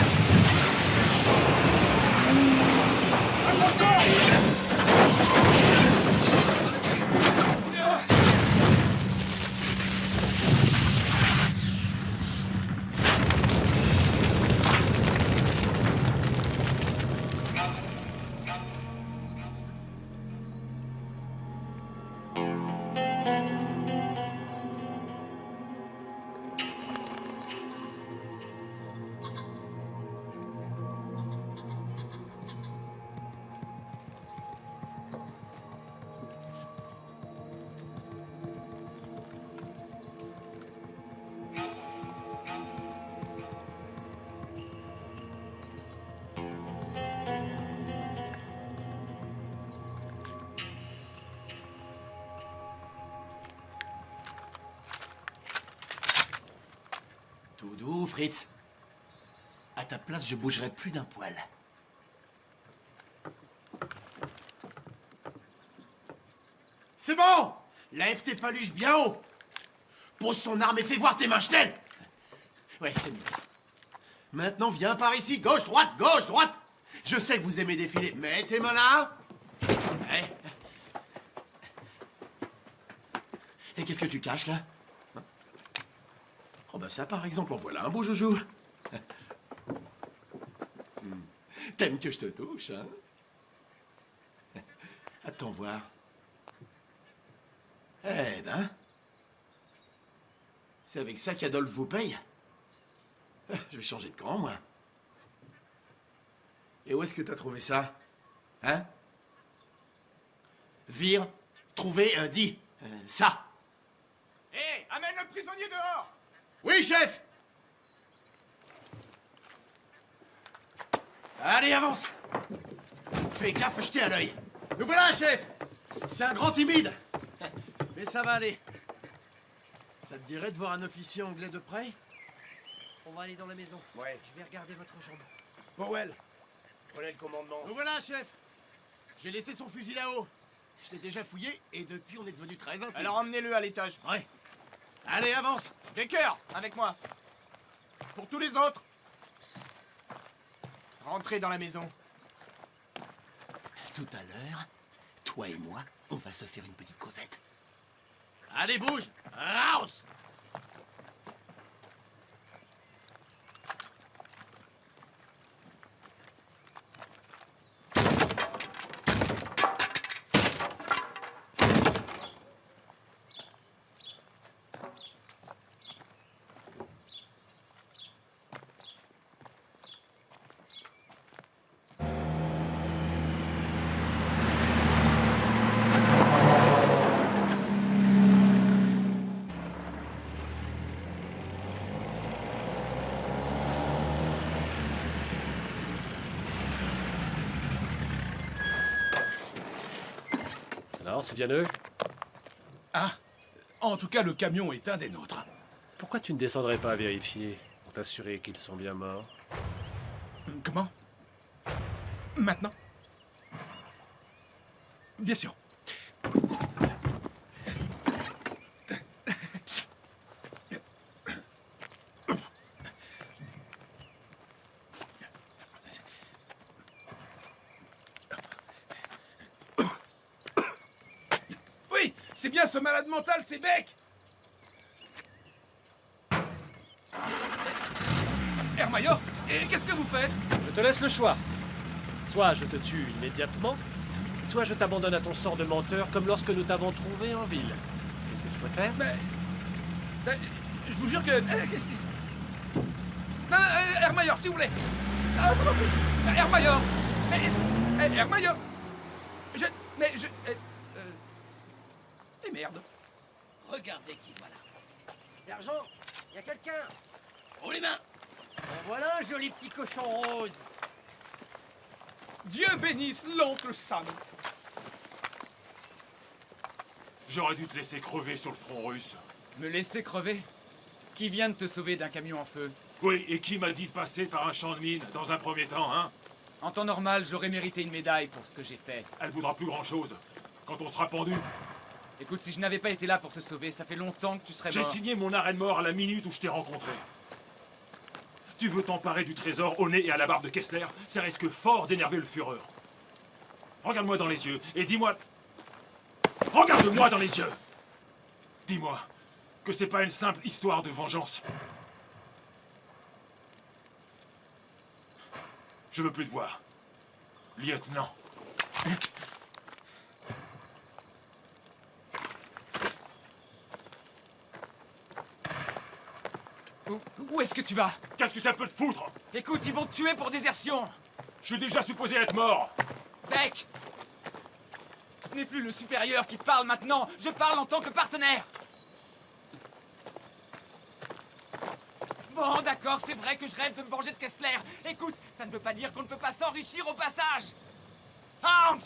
Tout doux, Fritz. À ta place, je bougerai plus d'un poil. C'est bon! Lève tes paluches bien haut! Pose ton arme et fais voir tes mains, Schnell! Ouais, c'est mieux. Maintenant, viens par ici. Gauche, droite, gauche, droite! Je sais que vous aimez défiler. Mets tes mains là! Ouais. Et qu'est-ce que tu caches, là? Oh, bah ça, par exemple, en voilà un beau joujou. T'aimes que je te touche, hein? Attends voir. Eh ben... C'est avec ça qu'Adolphe vous paye? Je vais changer de camp, moi. Et où est-ce que t'as trouvé ça? Hein? Vire, trouver, dit. Ça. Hé, amène le prisonnier dehors! Oui, chef! Allez, avance! Fais gaffe, jetez à l'œil. Nous voilà, chef! C'est un grand timide. Mais ça va aller. Ça te dirait de voir un officier anglais de près? On va aller dans la maison. Ouais. Je vais regarder votre jambe. Powell, prenez le commandement. Nous voilà, chef! J'ai laissé son fusil là-haut. Je l'ai déjà fouillé et depuis on est devenus très intimes. Alors emmenez-le à l'étage. Ouais. Allez, avance! Baker, avec moi. Pour tous les autres, rentrez dans la maison. Tout à l'heure, toi et moi, on va se faire une petite causette. Allez, bouge! Raus! Alors, c'est bien eux? Ah, en tout cas, le camion est un des nôtres. Pourquoi tu ne descendrais pas à vérifier, pour t'assurer qu'ils sont bien morts? Comment? Maintenant? Bien sûr. Oui, c'est bien ce malade mental, c'est Beck! Hermaillot, et qu'est-ce que vous faites? Je te laisse le choix. Soit je te tue immédiatement, soit je t'abandonne à ton sort de menteur comme lorsque nous t'avons trouvé en ville. Qu'est-ce que tu préfères? Je vous jure que... qu'est-ce qui... Non, Hermaillot, s'il vous plaît. Hermaillot. Hermaillot. Et merde. Regardez qui voilà. Sergent, y a quelqu'un. Oh les mains. En voilà un joli petit cochon rose. Dieu bénisse l'oncle Sam. J'aurais dû te laisser crever sur le front russe. Me laisser crever? Qui vient de te sauver d'un camion en feu? Oui, et qui m'a dit de passer par un champ de mine dans un premier temps, hein? En temps normal, j'aurais mérité une médaille pour ce que j'ai fait. Elle voudra plus grand-chose quand on sera pendu. Écoute, si je n'avais pas été là pour te sauver, ça fait longtemps que tu serais mort. J'ai signé mon arrêt de mort à la minute où je t'ai rencontré. Tu veux t'emparer du trésor au nez et à la barbe de Kessler? Ça risque fort d'énerver le Führer. Regarde-moi dans les yeux et dis-moi... Regarde-moi dans les yeux! Dis-moi que c'est pas une simple histoire de vengeance. Je veux plus te voir. Lieutenant. Où est-ce que tu vas? Qu'est-ce que ça peut te foutre? Écoute, ils vont te tuer pour désertion. Je suis déjà supposé être mort. Beck! Ce n'est plus le supérieur qui te parle maintenant. Je parle en tant que partenaire. Bon, d'accord, c'est vrai que je rêve de me venger de Kessler. Écoute, ça ne veut pas dire qu'on ne peut pas s'enrichir au passage. Hans!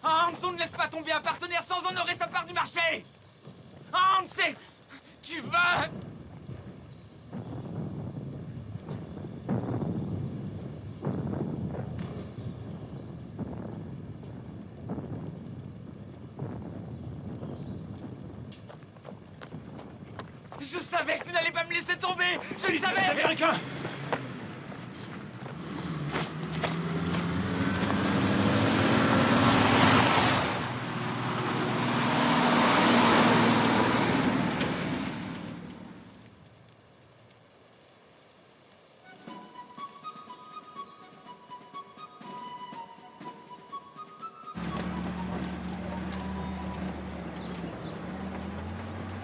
Hans, on ne laisse pas tomber un partenaire sans honorer sa part du marché. Hans, c'est... Tu veux... Je savais que tu n'allais pas me laisser tomber! Je le savais! Les Américains!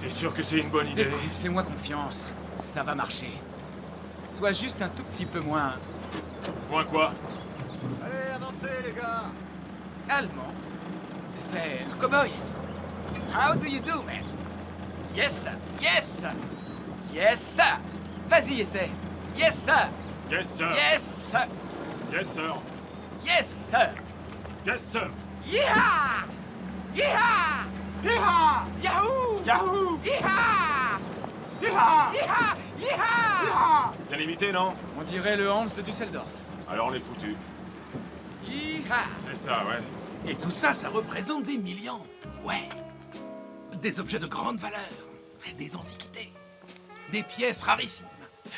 T'es sûr que c'est une bonne idée? Écoute, fais-moi confiance. Ça va marcher. Sois juste un tout petit peu moins... Moins quoi? Allez, avancez, les gars! Allemand. Fais le cowboy. How do you do, man? Yes, sir. Yes, sir. Yes, sir. Vas-y, essaie. Yes, sir. Yes, sir. Yes, sir. Yes, sir. Yes, sir. Yes, sir. Yeehaw! Yeehaw! Yeehaw! Yahoo! Yahoo! Yeehaw! Yeehaw! Yeehaw! Yeehaw! Bien imité, non? On dirait le Hans de Düsseldorf. Alors on est foutu. Yeehaw! C'est ça, ouais. Et tout ça, ça représente des millions. Ouais. Des objets de grande valeur. Des antiquités. Des pièces rarissimes.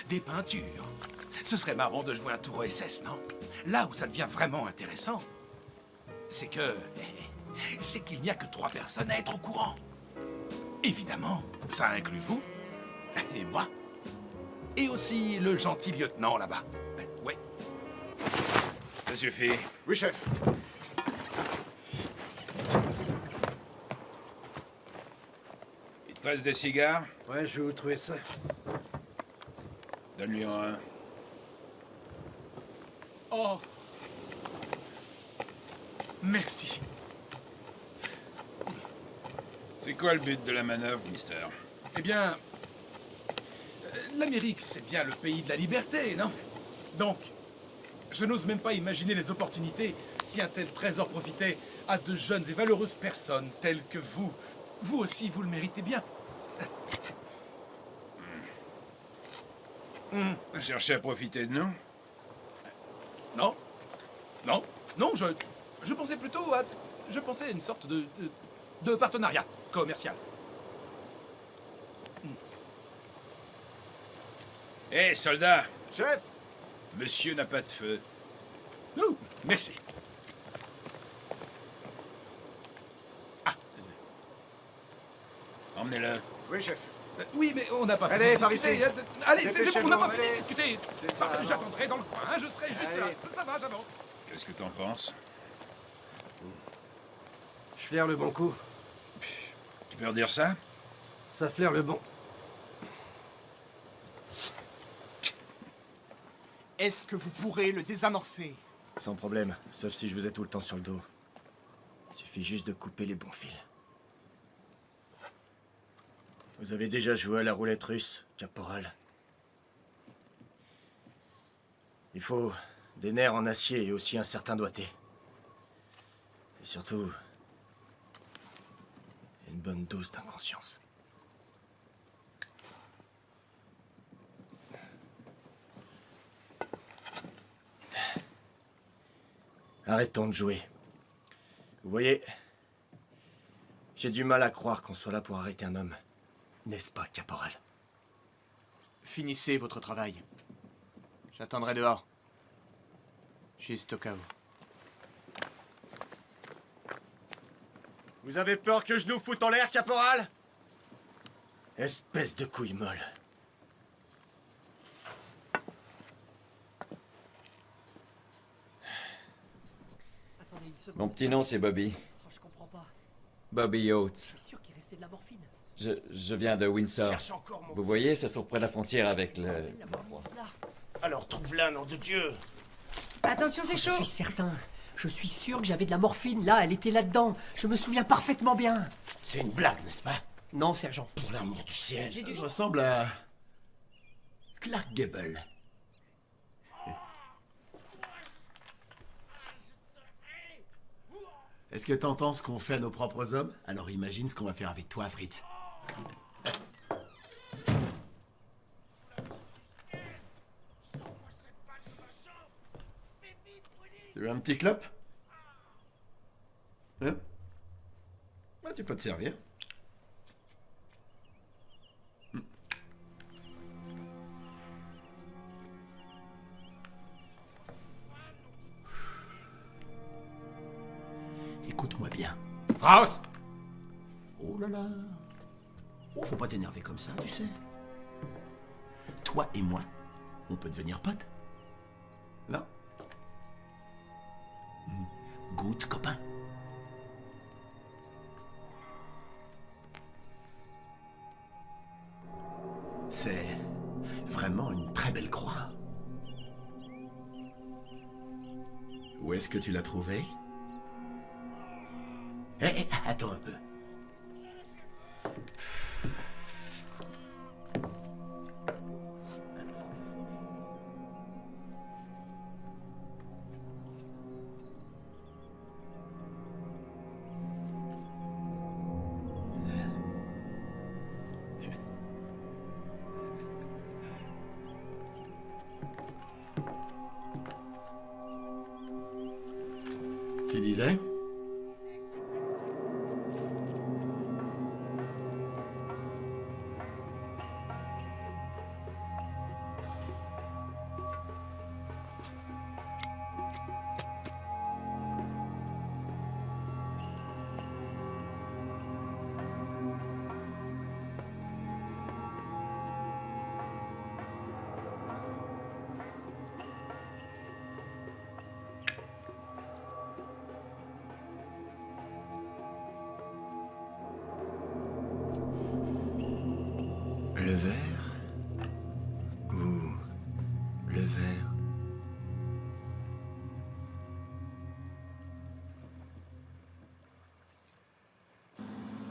Des peintures. Ce serait marrant de jouer un tour au SS, non? Là où ça devient vraiment intéressant, c'est que... c'est qu'il n'y a que 3 personnes à être au courant. Évidemment, ça inclut vous, et moi, et aussi le gentil lieutenant là-bas. Ouais. Ça suffit. Oui, chef. Il te reste des cigares? Ouais, je vais vous trouver ça. Donne-lui un. Oh. Merci. C'est quoi le but de la manœuvre, Mister? Eh bien, l'Amérique, c'est bien le pays de la liberté, non? Donc, je n'ose même pas imaginer les opportunités si un tel trésor profitait à de jeunes et valeureuses personnes telles que vous. Vous aussi, vous le méritez bien. Cherchez à profiter de nous? Non. Non. Non, je pensais plutôt à... Je pensais à une sorte de partenariat commercial. Hé, soldat! Chef! Monsieur n'a pas de feu. Oh, merci. Emmenez-le. Oui, chef. Oui, mais on n'a pas Allez, fini de par discuter. ici. Allez, c'est bon, on n'a pas Dépêchez-vous, fini de allez. discuter. C'est ça, avance. J'attendrai dans le coin, je serai juste Allez. là. Ça va, j'avance. Qu'est-ce que t'en penses? Je flaire le bon coup. Tu peux redire ça? Ça flaire le bon. Est-ce que vous pourrez le désamorcer? Sans problème, sauf si je vous ai tout le temps sur le dos. Suffit juste de couper les bons fils. Vous avez déjà joué à la roulette russe, caporal? Il faut des nerfs en acier et aussi un certain doigté. Et surtout, une bonne dose d'inconscience. Arrêtons de jouer. Vous voyez, j'ai du mal à croire qu'on soit là pour arrêter un homme. N'est-ce pas, caporal? Finissez votre travail. J'attendrai dehors. Juste au cas où. Vous avez peur que je nous foute en l'air, caporal? Espèce de couille molle. Mon petit nom, c'est Bobby. Je comprends pas. Bobby Oates. Je suis sûr qu'il restait de la morphine. Je viens de Windsor. Cherche encore, mon Vous voyez, ça se trouve près de la frontière avec le... Alors trouve-la, nom de Dieu. Attention, c'est chaud. Je suis certain. Je suis sûr que j'avais de la morphine. Là, elle était là-dedans. Je me souviens parfaitement bien. C'est une blague, n'est-ce pas? Non, sergent. Pour l'amour du ciel. J'ai dû- Je ressemble à... Clark Gable. Est-ce que t'entends ce qu'on fait à nos propres hommes? Alors imagine ce qu'on va faire avec toi, Fritz. Tu veux un petit clope? Hein? Bah, tu peux te servir. Écoute-moi bien. Raus! Oh là là. Oh, faut pas t'énerver comme ça, tu sais. Toi et moi, on peut devenir potes. Non? Goûte, copain. C'est vraiment une très belle croix. Où est-ce que tu l'as trouvée? Eh, attends un peu. Tu disais? Le verre ou le verre?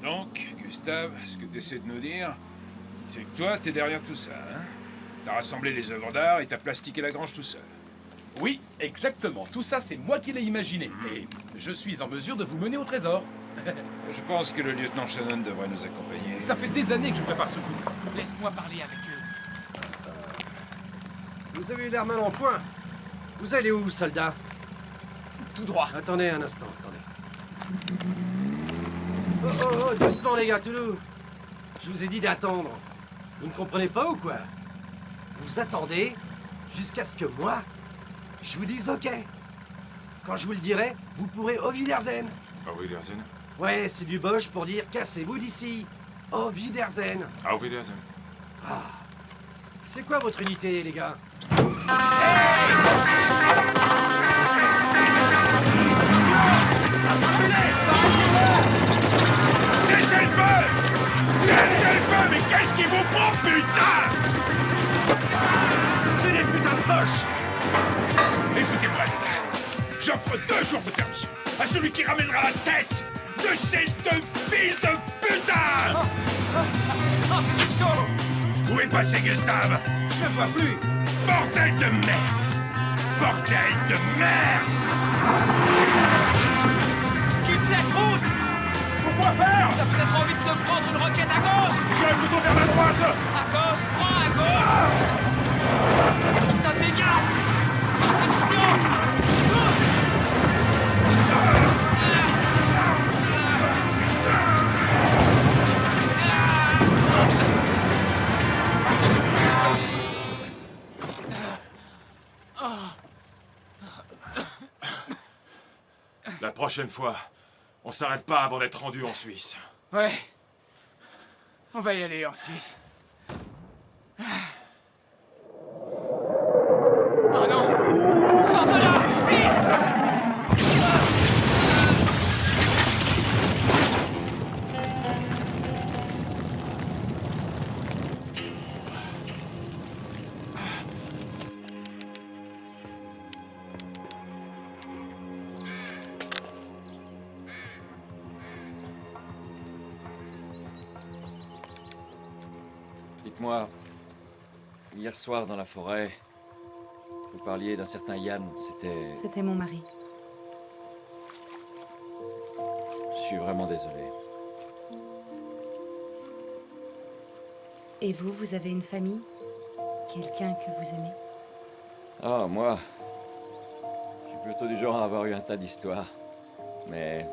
Donc, Gustave, ce que tu essaies de nous dire, c'est que toi, t'es derrière tout ça, hein? T'as rassemblé les œuvres d'art et t'as plastiqué la grange tout seul. Oui, exactement. Tout ça, c'est moi qui l'ai imaginé. Et je suis en mesure de vous mener au trésor. Je pense que le lieutenant Shannon devrait nous accompagner. Ça fait des années que je prépare ce coup. Laisse-moi parler avec eux. Vous avez eu l'air mal en point. Vous allez où, soldat? Tout droit. Attendez un instant, attendez. Oh, doucement, les gars, Toulouse. Je vous ai dit d'attendre. Vous ne comprenez pas ou quoi? Vous attendez jusqu'à ce que moi, je vous dise OK. Quand je vous le dirai, vous pourrez au Wiedersehen. Au Wiedersehen? Ouais, c'est du boche pour dire cassez-vous d'ici. Au Wiedersehen. Au Wiedersehen. Ah. C'est quoi votre unité, les gars? Cessez le feu! Cessez le feu! Mais qu'est-ce qui vous prend, putain? C'est des putains de poches! Écoutez-moi, les gars. J'offre 2 jours de permission. à celui qui ramènera la tête de ces deux fils de putain! Oh, c'est chaud! Où est passé Gustave? Je ne vois plus! Bordel de merde! Bordel de merde! Quitte cette route! Pourquoi faire? T'as peut-être envie de te prendre une roquette à gauche! J'irai plutôt vers la droite! À gauche, prends à gauche! Ça fait gaffe! Attention! La prochaine fois, on s'arrête pas avant d'être rendu en Suisse. Ouais. On va y aller en Suisse. Oh non! Sors de là! Vite! Dites-moi, hier soir dans la forêt, vous parliez d'un certain Yann, c'était... C'était mon mari. Je suis vraiment désolé. Et vous, vous avez une famille? Quelqu'un que vous aimez? Ah, moi, je suis plutôt du genre à avoir eu un tas d'histoires. Mais...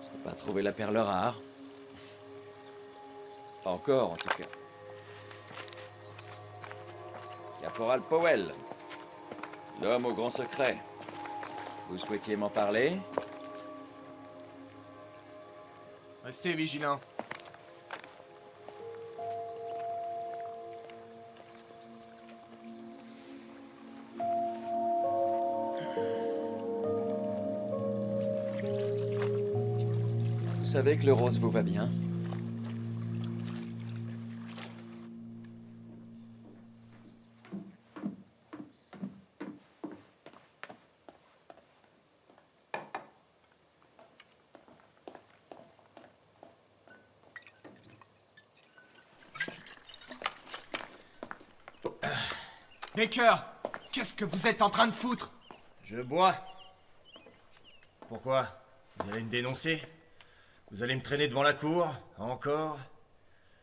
je n'ai pas trouvé la perle rare. Pas encore, en tout cas. Caporal Powell, l'homme au grand secret. Vous souhaitiez m'en parler? Restez vigilants. Vous savez que le rose vous va bien? Baker, qu'est-ce que vous êtes en train de foutre? Je bois. Pourquoi? Vous allez me dénoncer? Vous allez me traîner devant la cour? Encore?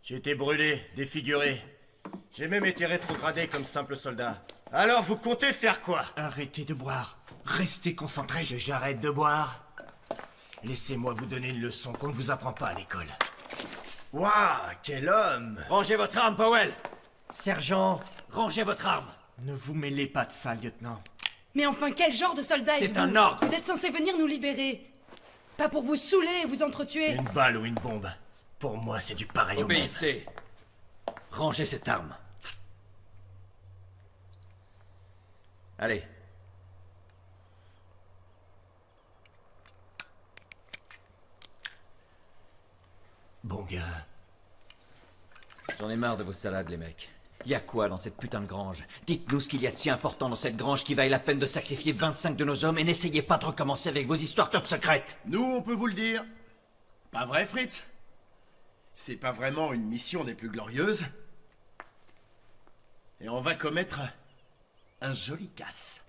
J'ai été brûlé, défiguré. J'ai même été rétrogradé comme simple soldat. Alors vous comptez faire quoi? Arrêtez de boire. Restez concentrés. Que j'arrête de boire? Laissez-moi vous donner une leçon qu'on ne vous apprend pas à l'école. Waouh, quel homme! Rangez votre arme, Powell! Sergent, Rangez votre arme! ne vous mêlez pas de ça, lieutenant. Mais enfin, quel genre de soldat C'est êtes-vous? un ordre. Vous êtes censé venir nous libérer. Pas pour vous saouler et vous entretuer. Une balle ou une bombe. Pour moi, c'est du pareil au même. Obéissez. Rangez cette arme. Allez. Bon gars. J'en ai marre de vos salades, les mecs. Y a quoi dans cette putain de grange? Dites-nous ce qu'il y a de si important dans cette grange qui vaille la peine de sacrifier 25 de nos hommes et n'essayez pas de recommencer avec vos histoires top secrètes. Nous, on peut vous le dire. Pas vrai, Fritz? C'est pas vraiment une mission des plus glorieuses. Et on va commettre un joli casse.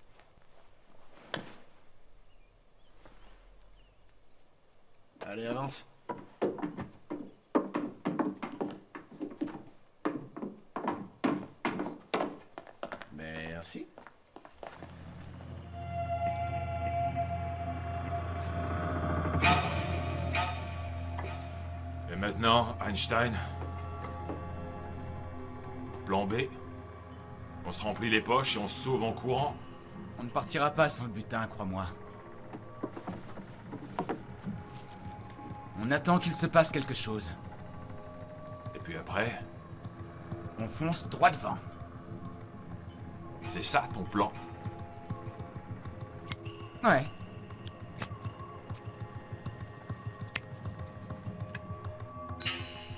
Allez, avance. Merci. Et maintenant, Einstein? Plan B? On se remplit les poches et on se sauve en courant? On ne partira pas sans le butin, crois-moi. On attend qu'il se passe quelque chose. Et puis après? On fonce droit devant. C'est ça ton plan? Ouais.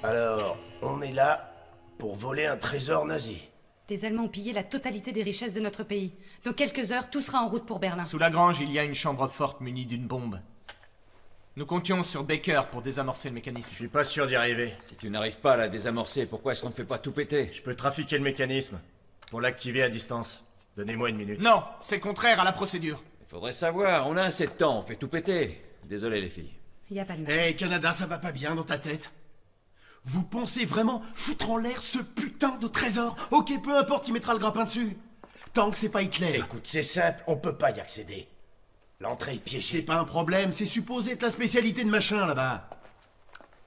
Alors, on est là pour voler un trésor nazi. Les Allemands ont pillé la totalité des richesses de notre pays. Dans quelques heures, tout sera en route pour Berlin. Sous la grange, il y a une chambre forte munie d'une bombe. Nous comptions sur Baker pour désamorcer le mécanisme. Je suis pas sûr d'y arriver. Si tu n'arrives pas à la désamorcer, pourquoi est-ce qu'on ne fait pas tout péter? Je peux trafiquer le mécanisme pour l'activer à distance. Donnez-moi 1 minute. Non, c'est contraire à la procédure. Il faudrait savoir, on a assez de temps, on fait tout péter. Désolé les filles. Y a pas de mal. Hé, Canada, ça va pas bien dans ta tête? Vous pensez vraiment foutre en l'air ce putain de trésor? Ok, peu importe qui mettra le grappin dessus. Tant que c'est pas Hitler. Écoute, c'est simple, on peut pas y accéder. L'entrée est piégée. C'est pas un problème, c'est supposé être la spécialité de machin là-bas.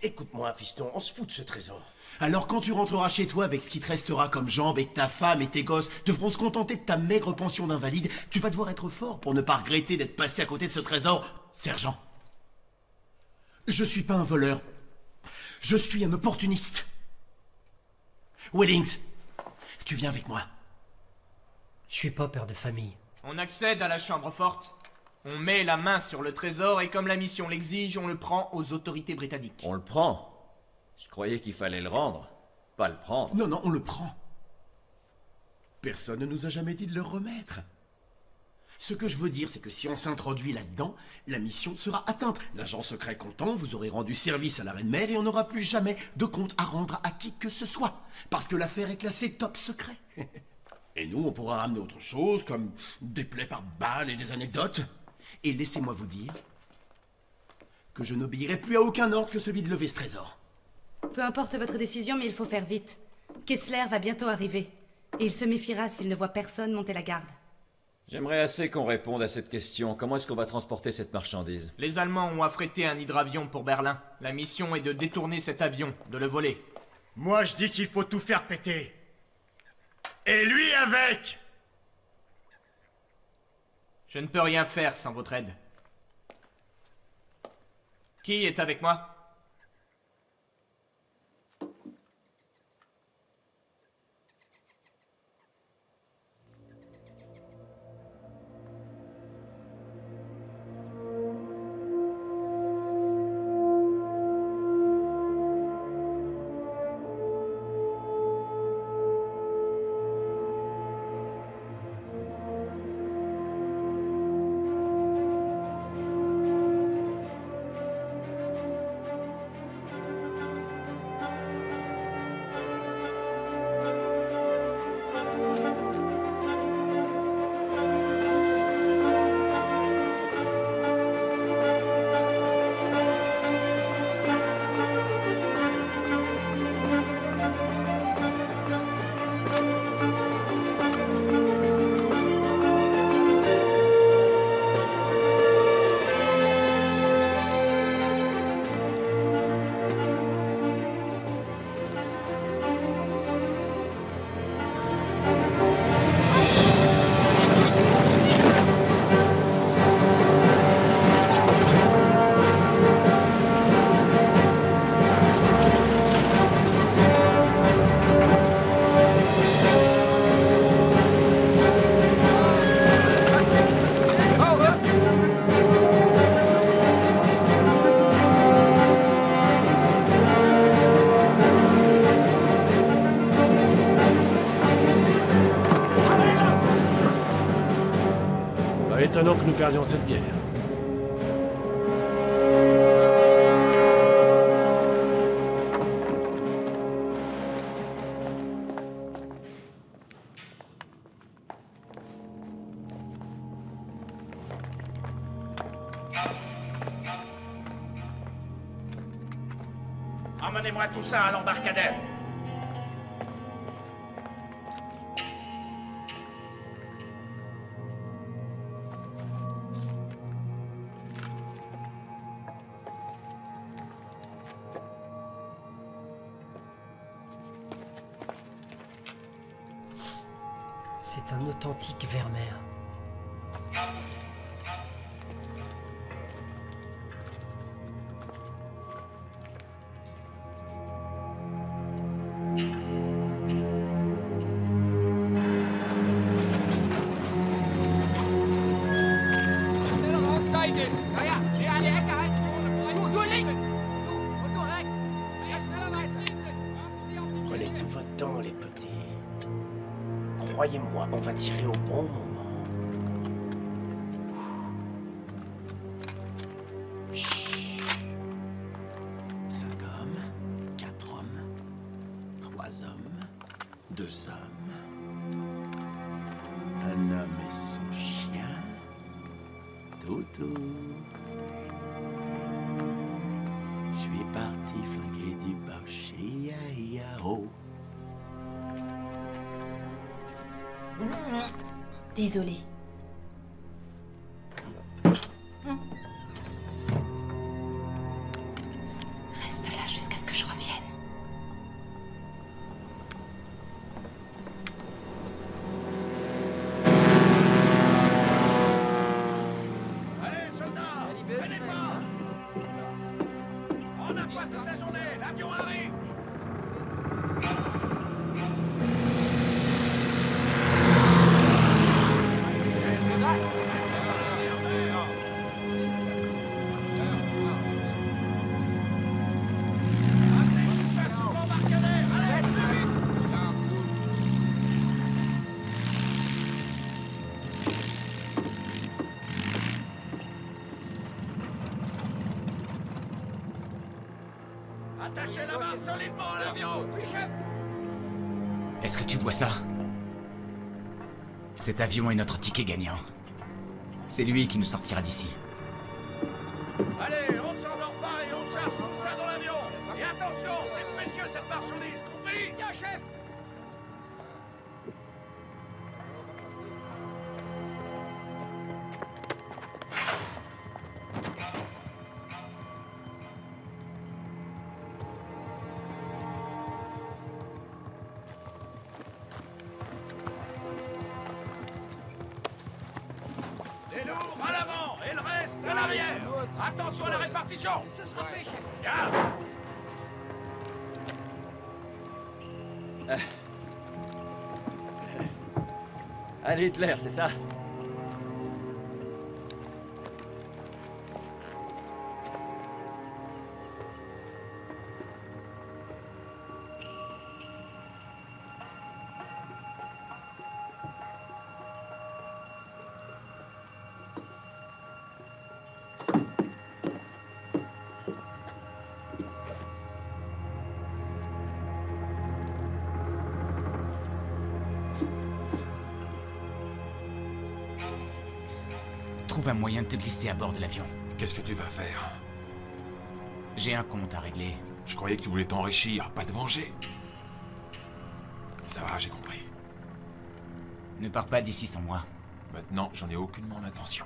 Écoute-moi, fiston, on se fout de ce trésor. Alors quand tu rentreras chez toi avec ce qui te restera comme jambe et que ta femme et tes gosses devront se contenter de ta maigre pension d'invalide, tu vas devoir être fort pour ne pas regretter d'être passé à côté de ce trésor, sergent. Je suis pas un voleur. Je suis un opportuniste. Wellings, tu viens avec moi. Je suis pas père de famille. On accède à la chambre forte. On met la main sur le trésor et comme la mission l'exige, on le prend aux autorités britanniques. On le prend? Je croyais qu'il fallait le rendre, pas le prendre. Non, on le prend. Personne ne nous a jamais dit de le remettre. Ce que je veux dire, c'est que si on s'introduit là-dedans, la mission sera atteinte. L'agent secret content, vous aurez rendu service à la reine-mère et on n'aura plus jamais de compte à rendre à qui que ce soit. Parce que l'affaire est classée top secret. Et nous, on pourra ramener autre chose, comme des plaies par balles et des anecdotes. Et laissez-moi vous dire que je n'obéirai plus à aucun ordre que celui de lever ce trésor. Peu importe votre décision, mais il faut faire vite. Kessler va bientôt arriver. Et il se méfiera s'il ne voit personne monter la garde. J'aimerais assez qu'on réponde à cette question. Comment est-ce qu'on va transporter cette marchandise? Les Allemands ont affrété un hydravion pour Berlin. La mission est de détourner cet avion, de le voler. Moi, je dis qu'il faut tout faire péter. Et lui avec! Je ne peux rien faire sans votre aide. Qui est avec moi? Étonnant que nous perdions cette guerre. Emmenez-moi tout ça à l'embarcadère. C'est un authentique Vermeer. Prenez tout votre temps, les petits. Croyez-moi, on va tirer au bon moment. Chut. 5 hommes, 4 hommes, 3 hommes, 2 hommes, un homme et son chien, Toutou. Je suis parti flinguer du boucher, ya-ya-ho. Désolée. Reste là jusqu'à ce que je revienne. Allez, soldats, traînez pas. On n'a pas toute la journée, l'avion arrive. Attachez la barre solidement à l'avion. Oui, chef. Est-ce que tu vois ça? Cet avion est notre ticket gagnant. C'est lui qui nous sortira d'ici. Allez, on s'endort pas et on charge tout ça dans l'avion. Et attention, c'est précieux cette marchandise, compris? Bien, chef. Les lourds à l'avant et le reste à l'arrière. Attention à la répartition. Ce sera fait, chef. Bien. Allez, Hitler, c'est ça? Trouve un moyen de te glisser à bord de l'avion. Qu'est-ce que tu vas faire? J'ai un compte à régler. Je croyais que tu voulais t'enrichir, pas te venger. Ça va, j'ai compris. Ne pars pas d'ici sans moi. Maintenant, j'en ai aucunement l'intention.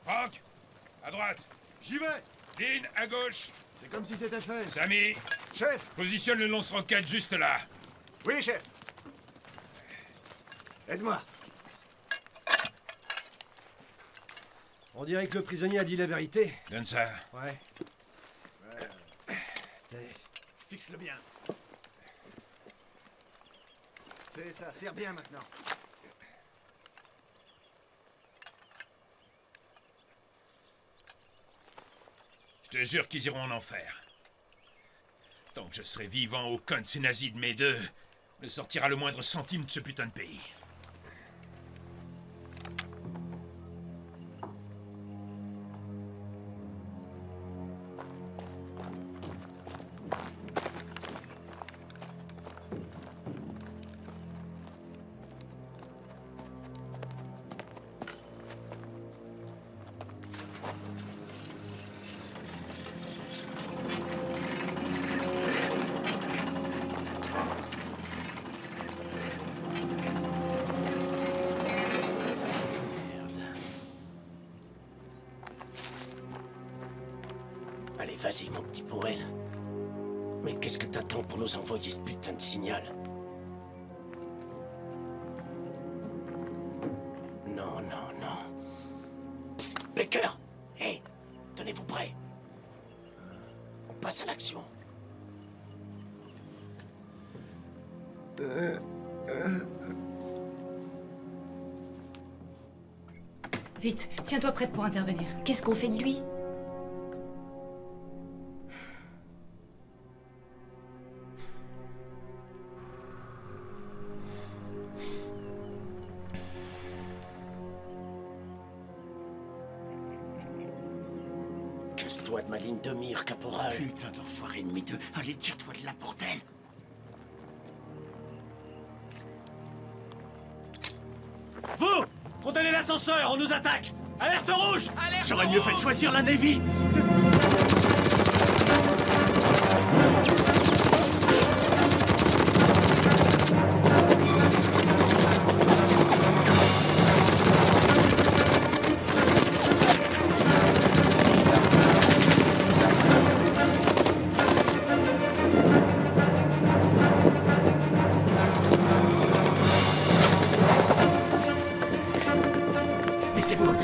Franck, à droite. J'y vais. Dean, à gauche. C'est comme si c'était fait. Samy. Chef. Positionne le lance-roquette juste là. Oui, chef. Aide-moi. On dirait que le prisonnier a dit la vérité. Donne ça. Ouais. Allez, fixe-le bien. C'est ça, serre bien maintenant. Je te jure qu'ils iront en enfer. Tant que je serai vivant, aucun de ces nazis de mes deux ne sortira le moindre centime de ce putain de pays. Allez, vas-y, mon petit Powell. Mais qu'est-ce que t'attends pour nous envoyer ce putain de signal? Non, non, non. Psst, Baker! Hé, tenez-vous prêts. On passe à l'action. Vite, tiens-toi prête pour intervenir. Qu'est-ce qu'on fait de lui? Casse-toi de ma ligne de mire, caporal. Putain d'enfoiré de miteux. Allez, tire-toi de là, bordel. Vous! Condamnez l'ascenseur, on nous attaque! Alerte rouge! J'aurais mieux fait de choisir la Navy. Laissez-vous!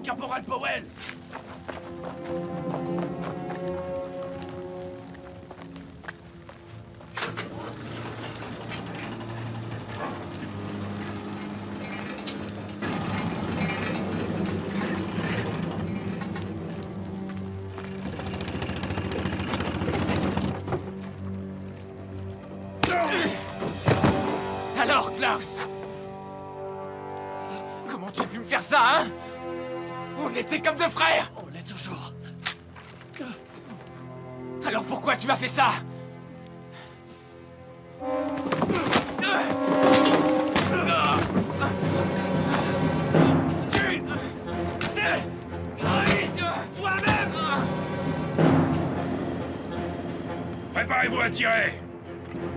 caporal Powell! Alors, Klaus? Comment tu as pu me faire ça, hein? On était comme deux frères! On l'est toujours. Alors pourquoi tu m'as fait ça? Tu t'es trahi toi-même! Préparez-vous à tirer,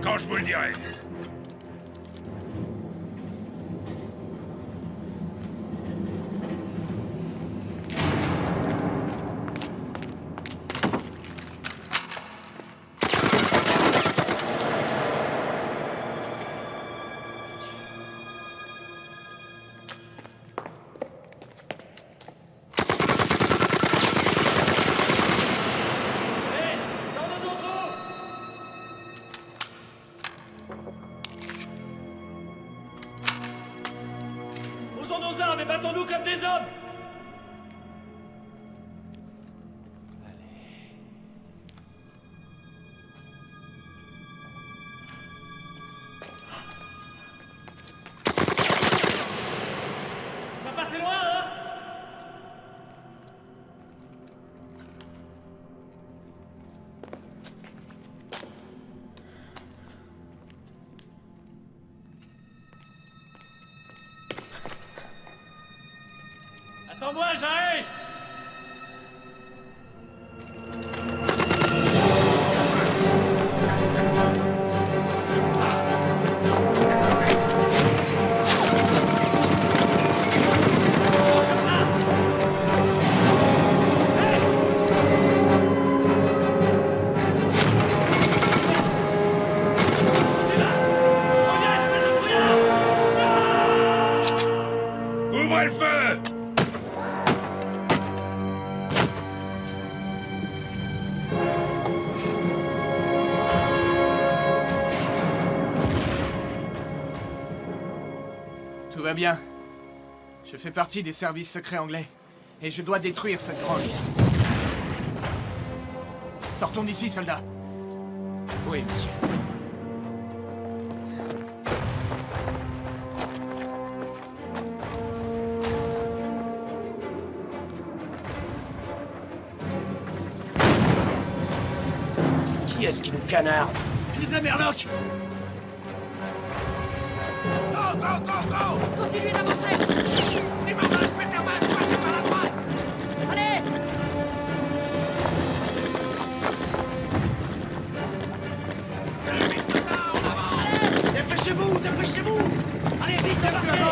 quand je vous le dirai. Posons nos armes et battons-nous comme des hommes! C'est pas Attends-moi, j'arrive! Ouvrez le feu! Tout va bien. Je fais partie des services secrets anglais. Et je dois détruire cette grotte. Sortons d'ici, soldats. Oui, monsieur. Qui est-ce qui nous canarde? Les Amerlocs! Go, go, go, go! Continuez d'avancer! Zimmerman, Peterman, passez par la droite! Allez! Plus vite que ça, en avant! Dépêchez-vous, dépêchez-vous! Allez, vite, débarquez!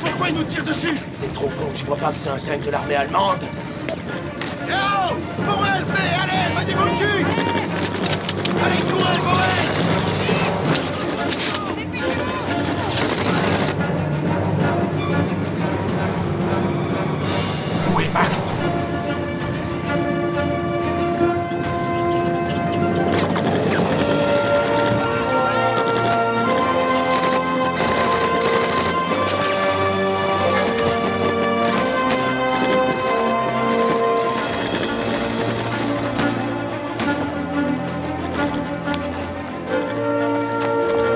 Pourquoi ils nous tirent dessus? T'es trop con, tu vois pas que c'est un 5 de l'armée allemande? Yo! Morel, fait! Allez, mettez-vous le cul! Allez, courez, Morel! Où est Max?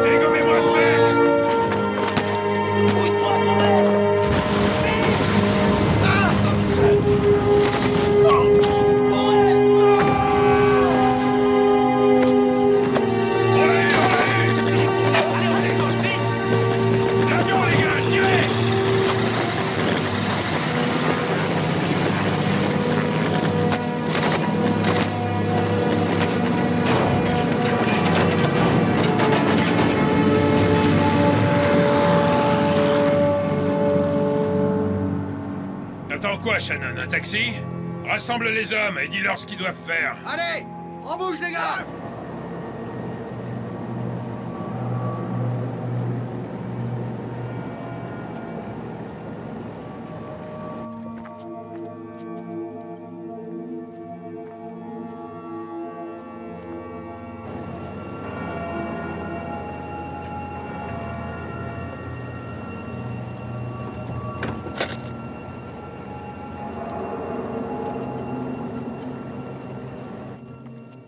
Dégommez-moi ce mec! Brouille-toi, Morel! Ah! Non! Morel! Non! Allez, C'est fini pour nous! Allez, on décolle, vite! l'avion, les gars, tirez! T'attends quoi, Shannon? Un taxi? Rassemble les hommes et dis-leur ce qu'ils doivent faire. Allez! En bouge, les gars!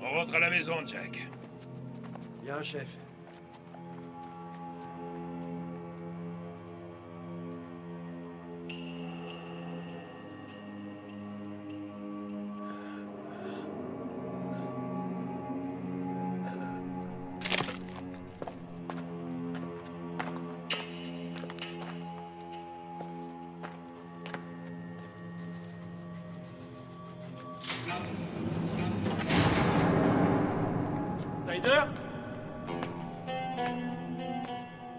On rentre à la maison, Jack. Bien, chef. Snyder?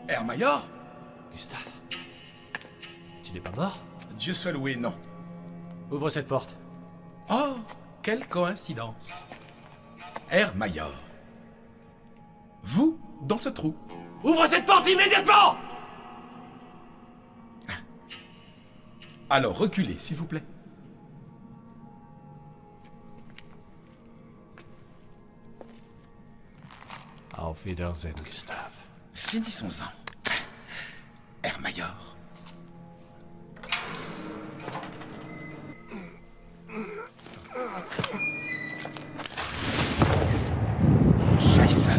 Air Mayor? Gustave. Tu n'es pas mort? Dieu soit loué, non. Ouvre cette porte. Oh, quelle coïncidence. Air Mayor. Vous, dans ce trou. Ouvre cette porte immédiatement! Alors reculez, s'il vous plaît. Auf Wiedersehen, Gustave. Finissons-en. Air Mayor. Scheiße.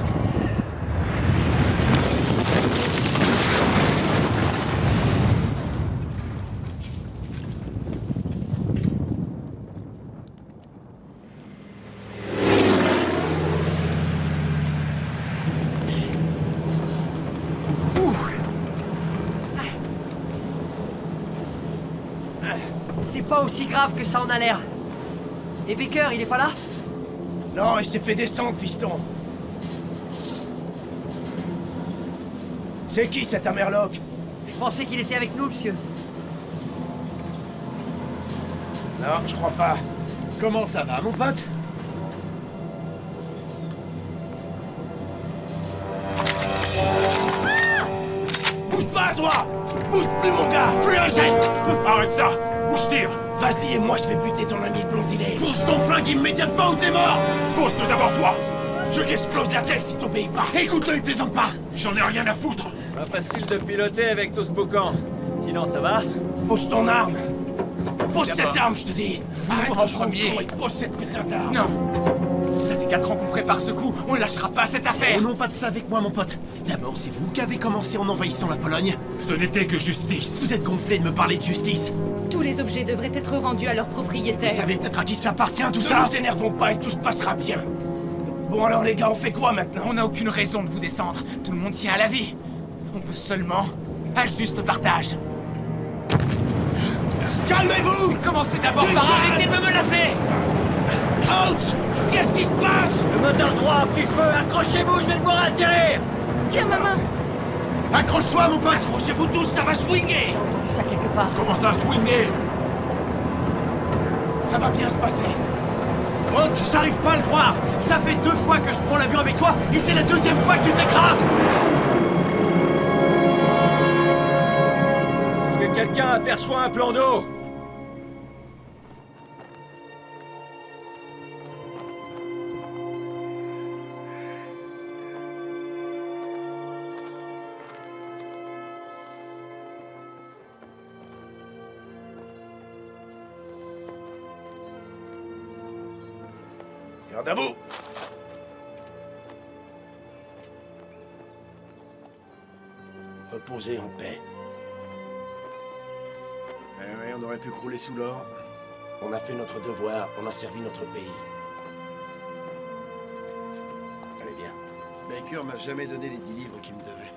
pas aussi grave que ça en a l'air. Et Baker, il est pas là? Non, il s'est fait descendre, fiston. C'est qui cet Amerloc? Je pensais qu'il était avec nous, monsieur. Non, je crois pas. Comment ça va, mon pote? Bouge pas, toi! Bouge plus, mon gars! Plus un geste! Arrête ça! Ou je tire! Vas-y, et moi je vais buter ton ami blondinet. Pose ton flingue immédiatement ou t'es mort! Pose-le d'abord, toi! Je lui explose la tête si t'obéis pas! Écoute-le, il plaisante pas! J'en ai rien à foutre! Pas facile de piloter avec tout ce boucan. Sinon, ça va? Pose ton arme! Pose cette arme, je te dis! Arrête en que je vous premier. cours et pose cette putain d'arme! Non! Ça fait 4 ans qu'on prépare ce coup, on lâchera pas cette affaire! Oh non, pas de ça avec moi, mon pote. D'abord, c'est vous qui avez commencé en envahissant la Pologne. Ce n'était que justice. Vous êtes gonflé de me parler de justice. Tous les objets devraient être rendus à leur propriétaire. Vous savez peut-être à qui ça appartient, tout ça? Ne nous énervons pas et tout se passera bien. Bon alors les gars, on fait quoi maintenant? On n'a aucune raison de vous descendre. Tout le monde tient à la vie. On veut seulement un juste partage. Calmez-vous! Commencez d'abord par arrêter de me menacer! Ouch! Qu'est-ce qui se passe? Le moteur droit a pris feu, accrochez-vous, je vais devoir atterrir! Tiens ma main! Accroche-toi, mon pote! Accrochez-vous tous, ça va swinguer! J'ai entendu ça quelque part. Comment ça, swinguer? Ça va bien se passer. Rhodes, j'arrive pas à le croire! Ça fait 2 fois que je prends l'avion avec toi, et c'est la 2e fois que tu t'écrases! Est-ce que quelqu'un aperçoit un plan d'eau? Garde à vous! Reposez en paix. Ouais, on aurait pu crouler sous l'or. On a fait notre devoir, on a servi notre pays. Allez, viens. Baker m'a jamais donné les 10 livres qu'il me devait.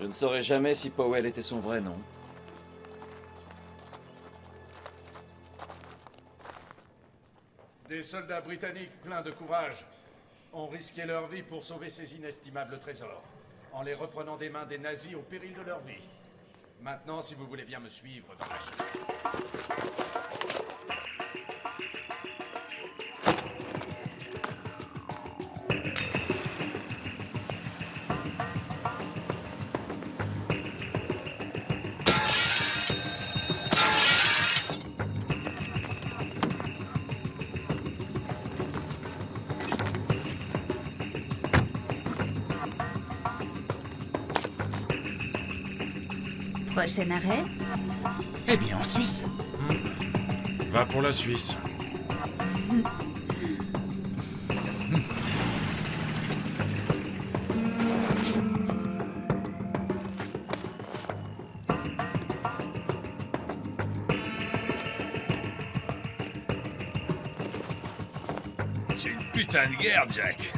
Je ne saurais jamais si Powell était son vrai nom. Des soldats britanniques pleins de courage ont risqué leur vie pour sauver ces inestimables trésors, en les reprenant des mains des nazis au péril de leur vie. Maintenant, si vous voulez bien me suivre dans la chute. Prochain arrêt? Eh bien, en Suisse. Va pour la Suisse. C'est une putain de guerre, Jack.